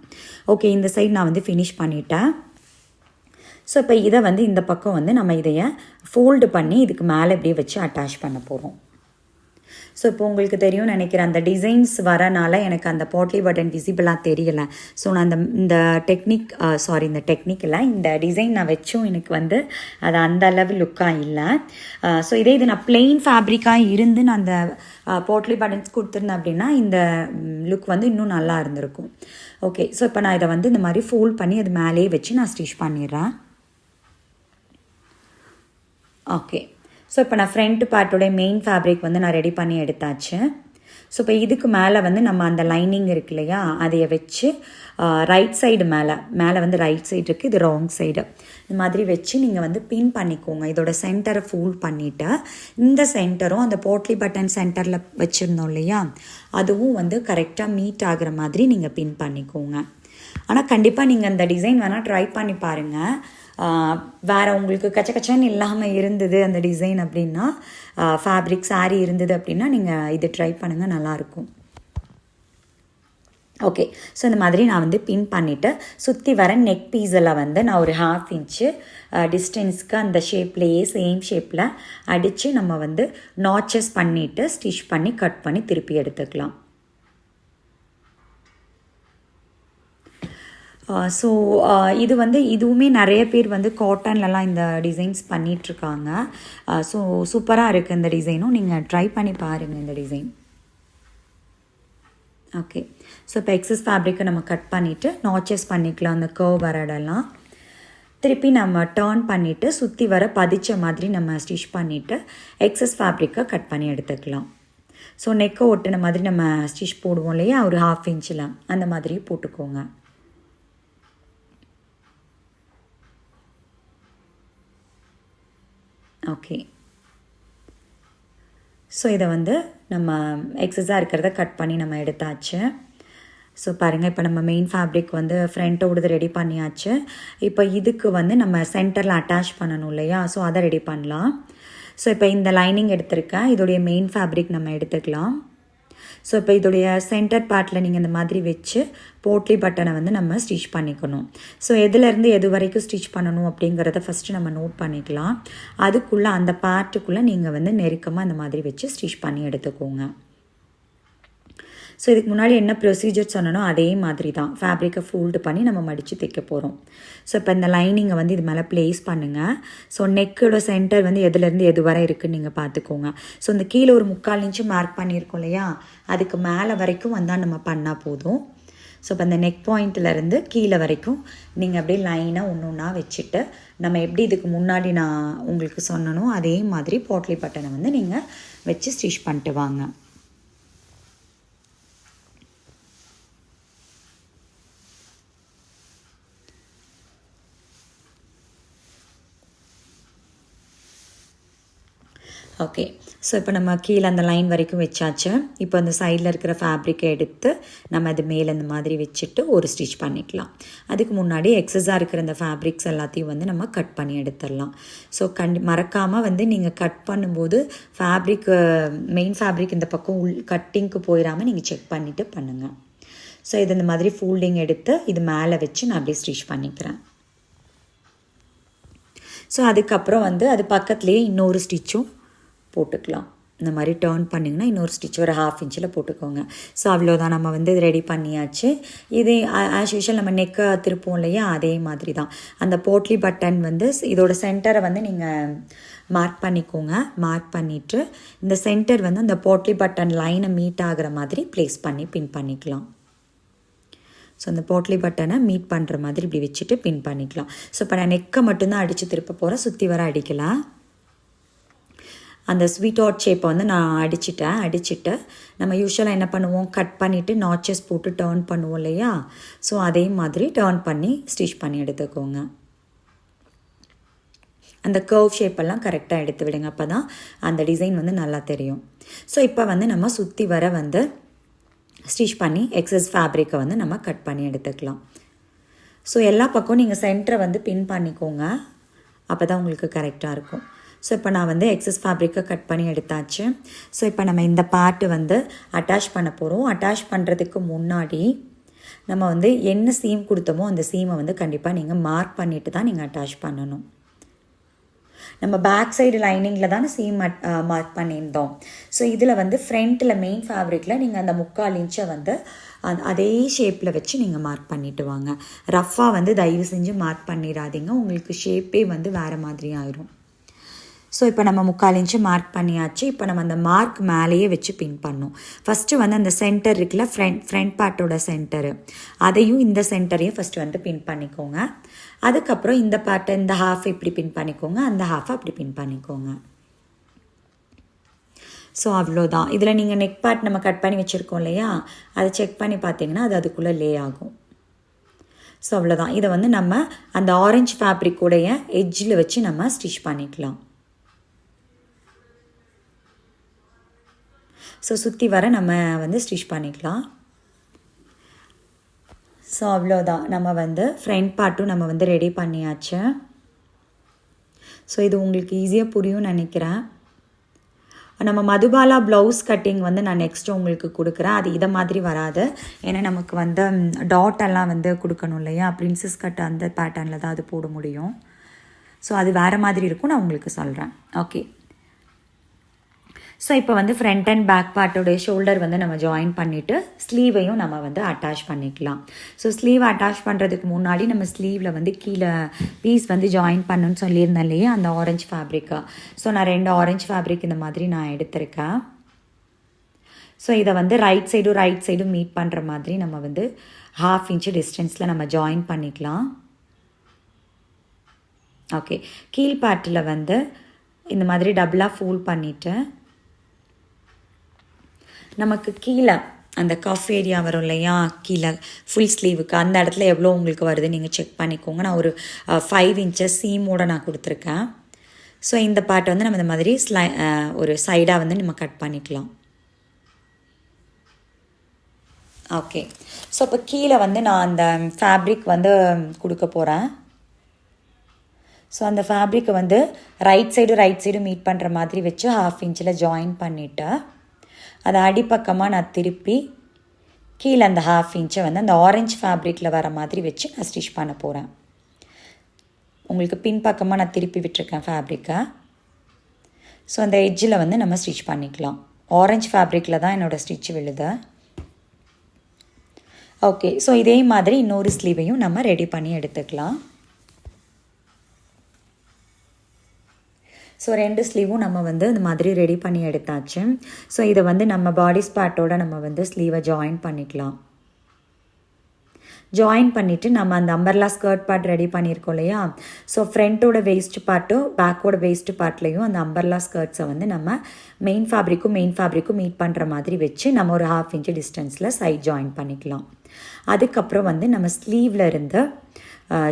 ஓகே, இந்த சைடு நான் வந்து ஃபினிஷ் பண்ணிட்டேன். ஸோ இப்போ இதை வந்து இந்த பக்கம் வந்து நம்ம இதையை ஃபோல்டு பண்ணி இதுக்கு மேலே இப்படியே வச்சு அட்டாச் பண்ண போகிறோம். ஸோ இப்போ உங்களுக்கு தெரியும் நினைக்கிறேன், அந்த டிசைன்ஸ் வரனால எனக்கு அந்த போட்லி பட்டன் விசிபிளாக தெரியலை. ஸோ நான் இந்த டெக்னிக்கில் இந்த டிசைன் நான் வச்சும் எனக்கு வந்து அது அந்த அளவு லுக்காக இல்லை. ஸோ இது நான் பிளெயின் ஃபேப்ரிக்காக இருந்து நான் அந்த போட்லி பட்டன்ஸ் கொடுத்துருந்தேன் அப்படின்னா இந்த லுக் வந்து இன்னும் நல்லா இருந்திருக்கும். ஓகே, ஸோ இப்போ நான் இதை வந்து இந்த மாதிரி ஃபோல்ட் பண்ணி அது மேலேயே வச்சு நான் ஸ்டிச் பண்ணிடுறேன். ஓகே, ஸோ இப்போ நான் ஃப்ரண்ட் பார்ட்டோடைய மெயின் ஃபேப்ரிக் வந்து நான் ரெடி பண்ணி எடுத்தாச்சு. ஸோ இப்போ இதுக்கு மேலே வந்து நம்ம அந்த லைனிங் இருக்கு இல்லையா, அதையை வச்சு ரைட் சைடு மேலே வந்து ரைட் சைடு இருக்குது, இது ராங் சைடு, இந்த மாதிரி வச்சு நீங்கள் வந்து பின் பண்ணிக்கோங்க. இதோட சென்டரை ஃபோல்ட் பண்ணிவிட்டு இந்த சென்டரும் அந்த போட்லி பட்டன் சென்டரில் வச்சுருந்தோம் இல்லையா, அதுவும் வந்து கரெக்டாக மீட் ஆகிற மாதிரி நீங்கள் பின் பண்ணிக்கோங்க. ஆனால் கண்டிப்பாக நீங்கள் அந்த டிசைன் வேணால் ட்ரை பண்ணி பாருங்கள். வேறு உங்களுக்கு கச்சன்னு இல்லாமல் இருந்தது அந்த டிசைன் அப்படின்னா, ஃபேப்ரிக் சாரீ இருந்தது அப்படின்னா நீங்கள் இது ட்ரை பண்ணுங்கள், நல்லாயிருக்கும். ஓகே. ஸோ இந்த மாதிரி நான் வந்து பின் பண்ணிவிட்டு சுற்றி வர நெக் பீஸில் வந்து நான் ஒரு 1/2 இன்ச்சு டிஸ்டன்ஸ்க்கு அந்த ஷேப்லேயே சேம் ஷேப்பில் அடித்து நம்ம வந்து நாச்சஸ் பண்ணிவிட்டு ஸ்டிச் பண்ணி கட் பண்ணி திருப்பி எடுத்துக்கலாம். ஸோ இது வந்து இதுவுமே நிறைய பேர் வந்து காட்டன்லலாம் இந்த டிசைன்ஸ் பண்ணிகிட்ருக்காங்க. ஸோ சூப்பராக இருக்குது இந்த டிசைனும். நீங்கள் ட்ரை பண்ணி பாருங்கள் இந்த டிசைன். ஓகே. ஸோ இப்போ எக்ஸஸ் ஃபேப்ரிக்கை நம்ம கட் பண்ணிவிட்டு நாச்சஸ் பண்ணிக்கலாம். அந்த கர்வ் வர இடம்லாம் திருப்பி நம்ம டர்ன் பண்ணிவிட்டு சுற்றி வர பதிச்ச மாதிரி நம்ம ஸ்டிச் பண்ணிவிட்டு எக்ஸஸ் ஃபேப்ரிக்கை கட் பண்ணி எடுத்துக்கலாம். ஸோ நெக்கை ஒட்டின மாதிரி நம்ம ஸ்டிச் போடுவோம் இல்லையா, ஒரு 1/2 இன்ச்சில் அந்த மாதிரி போட்டுக்கோங்க. ஓகே. ஸோ இதை வந்து நம்ம எக்ஸஸாக இருக்கிறத கட் பண்ணி நம்ம எடுத்தாச்சு. ஸோ பாருங்கள், இப்போ நம்ம மெயின் ஃபேப்ரிக் வந்து ஃப்ரண்ட்டோடது ரெடி பண்ணியாச்சு. இப்போ இதுக்கு வந்து நம்ம சென்டரில் அட்டாச் பண்ணணும் இல்லையா, ஸோ அதை ரெடி பண்ணலாம். ஸோ இப்போ இந்த லைனிங் எடுத்திருக்கேன், இதோடைய மெயின் ஃபேப்ரிக் நம்ம எடுத்துக்கலாம். ஸோ இப்போ இதோடைய சென்டர் பார்ட்டில் நீங்கள் இந்த மாதிரி வச்சு போட்லி பட்டனை வந்து நம்ம ஸ்டிச் பண்ணிக்கணும். ஸோ எதுலேருந்து எது வரைக்கும் ஸ்டிச் பண்ணணும் அப்படிங்கிறத ஃபஸ்ட்டு நம்ம நோட் பண்ணிக்கலாம். அதுக்குள்ளே அந்த பார்ட்டுக்குள்ளே நீங்கள் வந்து நெருக்கமாக இந்த மாதிரி வச்சு ஸ்டிச் பண்ணி எடுத்துக்கோங்க. ஸோ இதுக்கு முன்னாடி என்ன ப்ரொசீஜர் சொன்னனோ அதே மாதிரி தான் ஃபேப்ரிக்கை ஃபோல்டு பண்ணி நம்ம மடித்து தைக்க போகிறோம். ஸோ இப்போ இந்த லைனிங்கை வந்து இது மேலே ப்ளேஸ் பண்ணுங்கள். ஸோ நெக்கோட சென்டர் வந்து எதுலேருந்து எது வரை இருக்குதுன்னு நீங்கள் பார்த்துக்கோங்க. ஸோ இந்த கீழே ஒரு 3/4 இன்ச்சு மார்க் பண்ணியிருக்கோம் இல்லையா, அதுக்கு மேலே வரைக்கும் வந்தால் நம்ம பண்ணால் போதும். ஸோ இப்போ அந்த நெக் பாயிண்ட்லேருந்து கீழே வரைக்கும் நீங்கள் அப்படியே லைனாக ஒன்று ஒன்றா வச்சுட்டு நம்ம எப்படி இதுக்கு முன்னாடி நான் உங்களுக்கு சொன்னனோ அதே மாதிரி போட்லி பட்டனை வந்து நீங்கள் வச்சு ஸ்டிச் பண்ணிட்டு வாங்க. ஓகே. ஸோ இப்போ நம்ம கீழே அந்த லைன் வரைக்கும் வச்சாச்சு. இப்போ அந்த சைடில் இருக்கிற ஃபேப்ரிக்கை எடுத்து நம்ம அது மேலே இந்த மாதிரி வச்சுட்டு ஒரு ஸ்டிச் பண்ணிக்கலாம். அதுக்கு முன்னாடி எக்ஸஸாக இருக்கிற இந்த ஃபேப்ரிக்ஸ் எல்லாத்தையும் வந்து நம்ம கட் பண்ணி எடுத்துடலாம். ஸோ மறக்காமல் வந்து நீங்கள் கட் பண்ணும்போது ஃபேப்ரிக் மெயின் ஃபேப்ரிக் இந்த பக்கம் கட்டிங்க்கு போயிடாமல் நீங்கள் செக் பண்ணிவிட்டு பண்ணுங்கள். ஸோ இது இந்த மாதிரி ஃபோல்டிங் எடுத்து இது மேலே வச்சு நான் அப்படியே ஸ்டிச் பண்ணிக்கிறேன். ஸோ அதுக்கப்புறம் வந்து அது பக்கத்துலேயே இன்னொரு ஸ்டிச்சும் போட்டுக்கலாம். இந்த மாதிரி டர்ன் பண்ணிங்கன்னா இன்னொரு ஸ்டிச் ஒரு 1/2 இன்ச்சில் போட்டுக்கோங்க. ஸோ அவ்வளோதான், நம்ம வந்து இது ரெடி பண்ணியாச்சு. இதே ஆஸ் யூஷுவல் நம்ம நெக்கை திருப்போம் இல்லையா, அதே மாதிரி தான் அந்த போட்லி பட்டன் வந்து இதோட சென்டரை வந்து நீங்கள் மார்க் பண்ணிக்கோங்க. மார்க் பண்ணிவிட்டு இந்த சென்டர் வந்து அந்த போட்லி பட்டன் லைனை மீட் ஆகிற மாதிரி ப்ளேஸ் பண்ணி பின் பண்ணிக்கலாம். ஸோ அந்த போட்லி பட்டனை மீட் பண்ணுற மாதிரி இப்படி வச்சுட்டு பின் பண்ணிக்கலாம். ஸோ இப்போ நான் நெக்கை மட்டும்தான் அடித்து திருப்ப போகிறேன், சுற்றி வர அடிக்கலாம். அந்த ஸ்வீட் ஹார்ட் ஷேப்பை வந்து நான் அடிச்சுட்டு நம்ம யூஸ்வலாக என்ன பண்ணுவோம், கட் பண்ணிவிட்டு நாச்சஸ் போட்டு டர்ன் பண்ணுவோம் இல்லையா, ஸோ அதே மாதிரி டர்ன் பண்ணி ஸ்டிச் பண்ணி எடுத்துக்கோங்க. அந்த கர்வ் ஷேப்பெல்லாம் கரெக்டாக எடுத்து விடுங்க, அப்போ தான் அந்த டிசைன் வந்து நல்லா தெரியும். ஸோ இப்போ வந்து நம்ம சுற்றி வர வந்து ஸ்டிச் பண்ணி எக்ஸஸ் ஃபேப்ரிக்கை வந்து நம்ம கட் பண்ணி எடுத்துக்கலாம். ஸோ எல்லா பக்கம் நீங்கள் சென்டரை வந்து பின் பண்ணிக்கோங்க, அப்போ தான் உங்களுக்கு கரெக்டாக இருக்கும். ஸோ இப்போ நான் வந்து எக்ஸஸ் ஃபேப்ரிக்கை கட் பண்ணி எடுத்தாச்சு. ஸோ இப்போ நம்ம இந்த பார்ட்டு வந்து அட்டாச் பண்ண போகிறோம். அட்டாச் பண்ணுறதுக்கு முன்னாடி நம்ம வந்து என்ன சீம் கொடுத்தோமோ அந்த சீமை வந்து கண்டிப்பாக நீங்கள் மார்க் பண்ணிவிட்டு தான் நீங்கள் அட்டாச் பண்ணணும். நம்ம பேக் சைடு லைனிங்கில் தானே சீம் மார்க் பண்ணியிருந்தோம். ஸோ இதில் வந்து ஃப்ரண்ட்டில் மெயின் ஃபேப்ரிக்கில் நீங்கள் அந்த 3/4 இன்ச்சை வந்து அதே ஷேப்பில் வச்சு நீங்கள் மார்க் பண்ணிவிட்டு வாங்க. ரஃப்பாக வந்து தயவு செஞ்சு மார்க் பண்ணிடாதீங்க, உங்களுக்கு ஷேப்பே வந்து வேறு மாதிரி ஆயிரும். ஸோ இப்போ நம்ம 3/4 இன்ச்சு மார்க் பண்ணியாச்சு. இப்போ நம்ம அந்த மார்க் மேலேயே வச்சு பின் பண்ணோம். ஃபஸ்ட்டு வந்து அந்த சென்டர் இருக்குல்ல, ஃப்ரண்ட் பார்ட்டோட சென்டரு, அதையும் இந்த சென்டரையும் ஃபஸ்ட்டு வந்து பின் பண்ணிக்கோங்க. அதுக்கப்புறம் இந்த பார்ட்டை இந்த ஹாஃப் இப்படி பின் பண்ணிக்கோங்க, அந்த ஹாஃபை அப்படி பின் பண்ணிக்கோங்க. ஸோ அவ்வளோதான். இதில் நீங்கள் நெக் பார்ட் நம்ம கட் பண்ணி வச்சுருக்கோம் இல்லையா, அதை செக் பண்ணி பார்த்தீங்கன்னா அது அதுக்குள்ளே லே ஆகும். ஸோ அவ்வளோதான். இதை வந்து நம்ம அந்த ஆரஞ்சு ஃபேப்ரிக்கோடைய எட்ஜில் வச்சு நம்ம ஸ்டிச் பண்ணிக்கலாம். ஸோ சுற்றி வர நம்ம வந்து ஸ்டிச் பண்ணிக்கலாம். ஸோ அவ்வளோதான், நம்ம வந்து ஃப்ரண்ட் பார்ட்டும் நம்ம வந்து ரெடி பண்ணியாச்சு. ஸோ இது உங்களுக்கு ஈஸியாக புரியும்னு நினைக்கிறேன். நம்ம மதுபாலா ப்ளவுஸ் கட்டிங் வந்து நான் நெக்ஸ்ட்டு உங்களுக்கு கொடுக்குறேன். அது இதை மாதிரி வராது. ஏன்னா நமக்கு வந்து டாட்டெல்லாம் வந்து கொடுக்கணும் இல்லையா, பிரின்சஸ் கட் அந்த பேட்டர்னில் தான் அது போட முடியும். ஸோ அது வேறு மாதிரி இருக்கும், நான் உங்களுக்கு சொல்கிறேன். ஓகே, ஸோ இப்போ வந்து ஃப்ரண்ட் அண்ட் பேக் பார்ட்டோடைய ஷோல்டர் வந்து நம்ம ஜாயின் பண்ணிவிட்டு ஸ்லீவையும் நம்ம வந்து அட்டாச் பண்ணிக்கலாம். ஸோ ஸ்லீவ் அட்டாச் பண்ணுறதுக்கு முன்னாடி நம்ம ஸ்லீவில் வந்து கீழே பீஸ் வந்து ஜாயின் பண்ணணும்னு சொல்லியிருந்தேன் இல்லையா, அந்த ஆரஞ்சு ஃபேப்ரிக்கா. ஸோ நான் 2 ஆரஞ்சு ஃபேப்ரிக் இந்த மாதிரி நான் எடுத்திருக்கேன். ஸோ இதை வந்து ரைட் சைடும் மீட் பண்ணுற மாதிரி நம்ம வந்து 1/2 இன்ச்சு டிஸ்டன்ஸில் நம்ம ஜாயின் பண்ணிக்கலாம். ஓகே, கீழ் பார்ட்டில் வந்து இந்த மாதிரி டபுளாக ஃபோல்ட் பண்ணிவிட்டு நமக்கு கீழே அந்த கஃப் ஏரியா வரும் இல்லையா, கீழே ஃபுல் ஸ்லீவுக்கு அந்த இடத்துல எவ்வளோ உங்களுக்கு வருது நீங்கள் செக் பண்ணிக்கோங்க. நான் ஒரு 5 இன்ச்சஸ் சீமோடு நான் கொடுத்துருக்கேன். ஸோ இந்த பார்ட் வந்து நம்ம இந்த மாதிரி ஒரு சைடாக வந்து நம்ம கட் பண்ணிக்கலாம். ஓகே, ஸோ இப்போ கீழே வந்து நான் அந்த ஃபேப்ரிக் வந்து கொடுக்க போகிறேன். ஸோ அந்த ஃபேப்ரிக்கை வந்து ரைட் சைடு மீட் பண்ணுற மாதிரி வச்சு 1/2 இன்ச்சில் ஜாயின் பண்ணிவிட்டு அதை அடிப்பக்கமாக நான் திருப்பி கீழே அந்த 1/2 இன்ச்சை வந்து அந்த ஆரஞ்சு ஃபேப்ரிக்கில் வர மாதிரி வச்சு நான் ஸ்டிச் பண்ண போகிறேன். உங்களுக்கு பின்பக்கமாக நான் திருப்பி விட்டுருக்கேன் ஃபேப்ரிக்கை. ஸோ அந்த எட்ஜில் வந்து நம்ம ஸ்டிச் பண்ணிக்கலாம். ஆரஞ்சு ஃபேப்ரிக்கில் தான் என்னோடய ஸ்டிச் விழுது. ஓகே, ஸோ இதே மாதிரி இன்னொரு ஸ்லீவையும் நம்ம ரெடி பண்ணி எடுத்துக்கலாம். ஸோ 2 ஸ்லீவும் நம்ம வந்து இந்த மாதிரி ரெடி பண்ணி எடுத்தாச்சு. ஸோ இதை வந்து நம்ம பாடி ஸ்பாட்டோடு நம்ம வந்து ஸ்லீவை ஜாயின் பண்ணிக்கலாம். ஜாயின் பண்ணிவிட்டு நம்ம அந்த அம்பர்லா ஸ்கர்ட் பார்ட் ரெடி பண்ணியிருக்கோம் இல்லையா, ஸோ ஃப்ரண்ட்டோட வேஸ்ட் பார்ட்டும் பேக்கோட வேஸ்ட் பார்ட்லேயும் அந்த அம்பர்லா ஸ்கர்ட்ஸை வந்து நம்ம மெயின் ஃபேப்ரிக்கும் மீட் பண்ணுற மாதிரி வச்சு நம்ம ஒரு 1/2 இன்ச்சு டிஸ்டன்ஸில் சைட் ஜாயின் பண்ணிக்கலாம். அதுக்கப்புறம் வந்து நம்ம ஸ்லீவில் இருந்து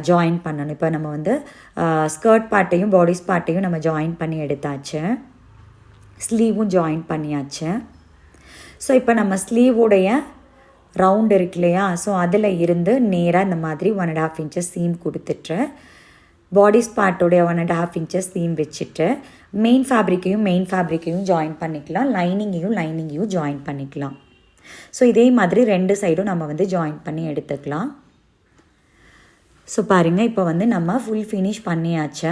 ஜாயின் பண்ணணும். இப்போ நம்ம வந்து ஸ்கர்ட் பார்ட்டையும் பாடிஸ் பார்ட்டையும் நம்ம ஜாயின் பண்ணி எடுத்தாச்சு, ஸ்லீவும் ஜாயின் பண்ணியாச்சு. ஸோ இப்போ நம்ம ஸ்லீவோடைய ரவுண்ட் இருக்கு இல்லையா, ஸோ அதில் இருந்து நேராக இந்த மாதிரி 1.5 இன்ச்சஸ் சீம் கொடுத்துட்டு பாடிஸ் பார்ட்டோடைய 1.5 இன்ச்சஸ் சீம் வச்சுட்டு மெயின் ஃபேப்ரிக்கையும் ஜாயின் பண்ணிக்கலாம், லைனிங்கையும் ஜாயின் பண்ணிக்கலாம். ஸோ இதே மாதிரி 2 சைடும் நம்ம வந்து ஜாயின் பண்ணி எடுத்துக்கலாம். ஸோ பாருங்கள், இப்போ வந்து நம்ம ஃபுல் ஃபினிஷ் பண்ணியாச்சு.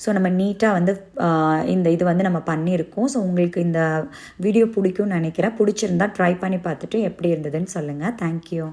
ஸோ நம்ம நீட்டாக வந்து இந்த இது வந்து நம்ம பண்ணியிருக்கோம். ஸோ உங்களுக்கு இந்த வீடியோ பிடிக்கும்னு நினைக்கிறேன். பிடிச்சிருந்தா ட்ரை பண்ணி பார்த்துட்டு எப்படி இருந்ததுன்னு சொல்லுங்கள். தேங்க்யூ.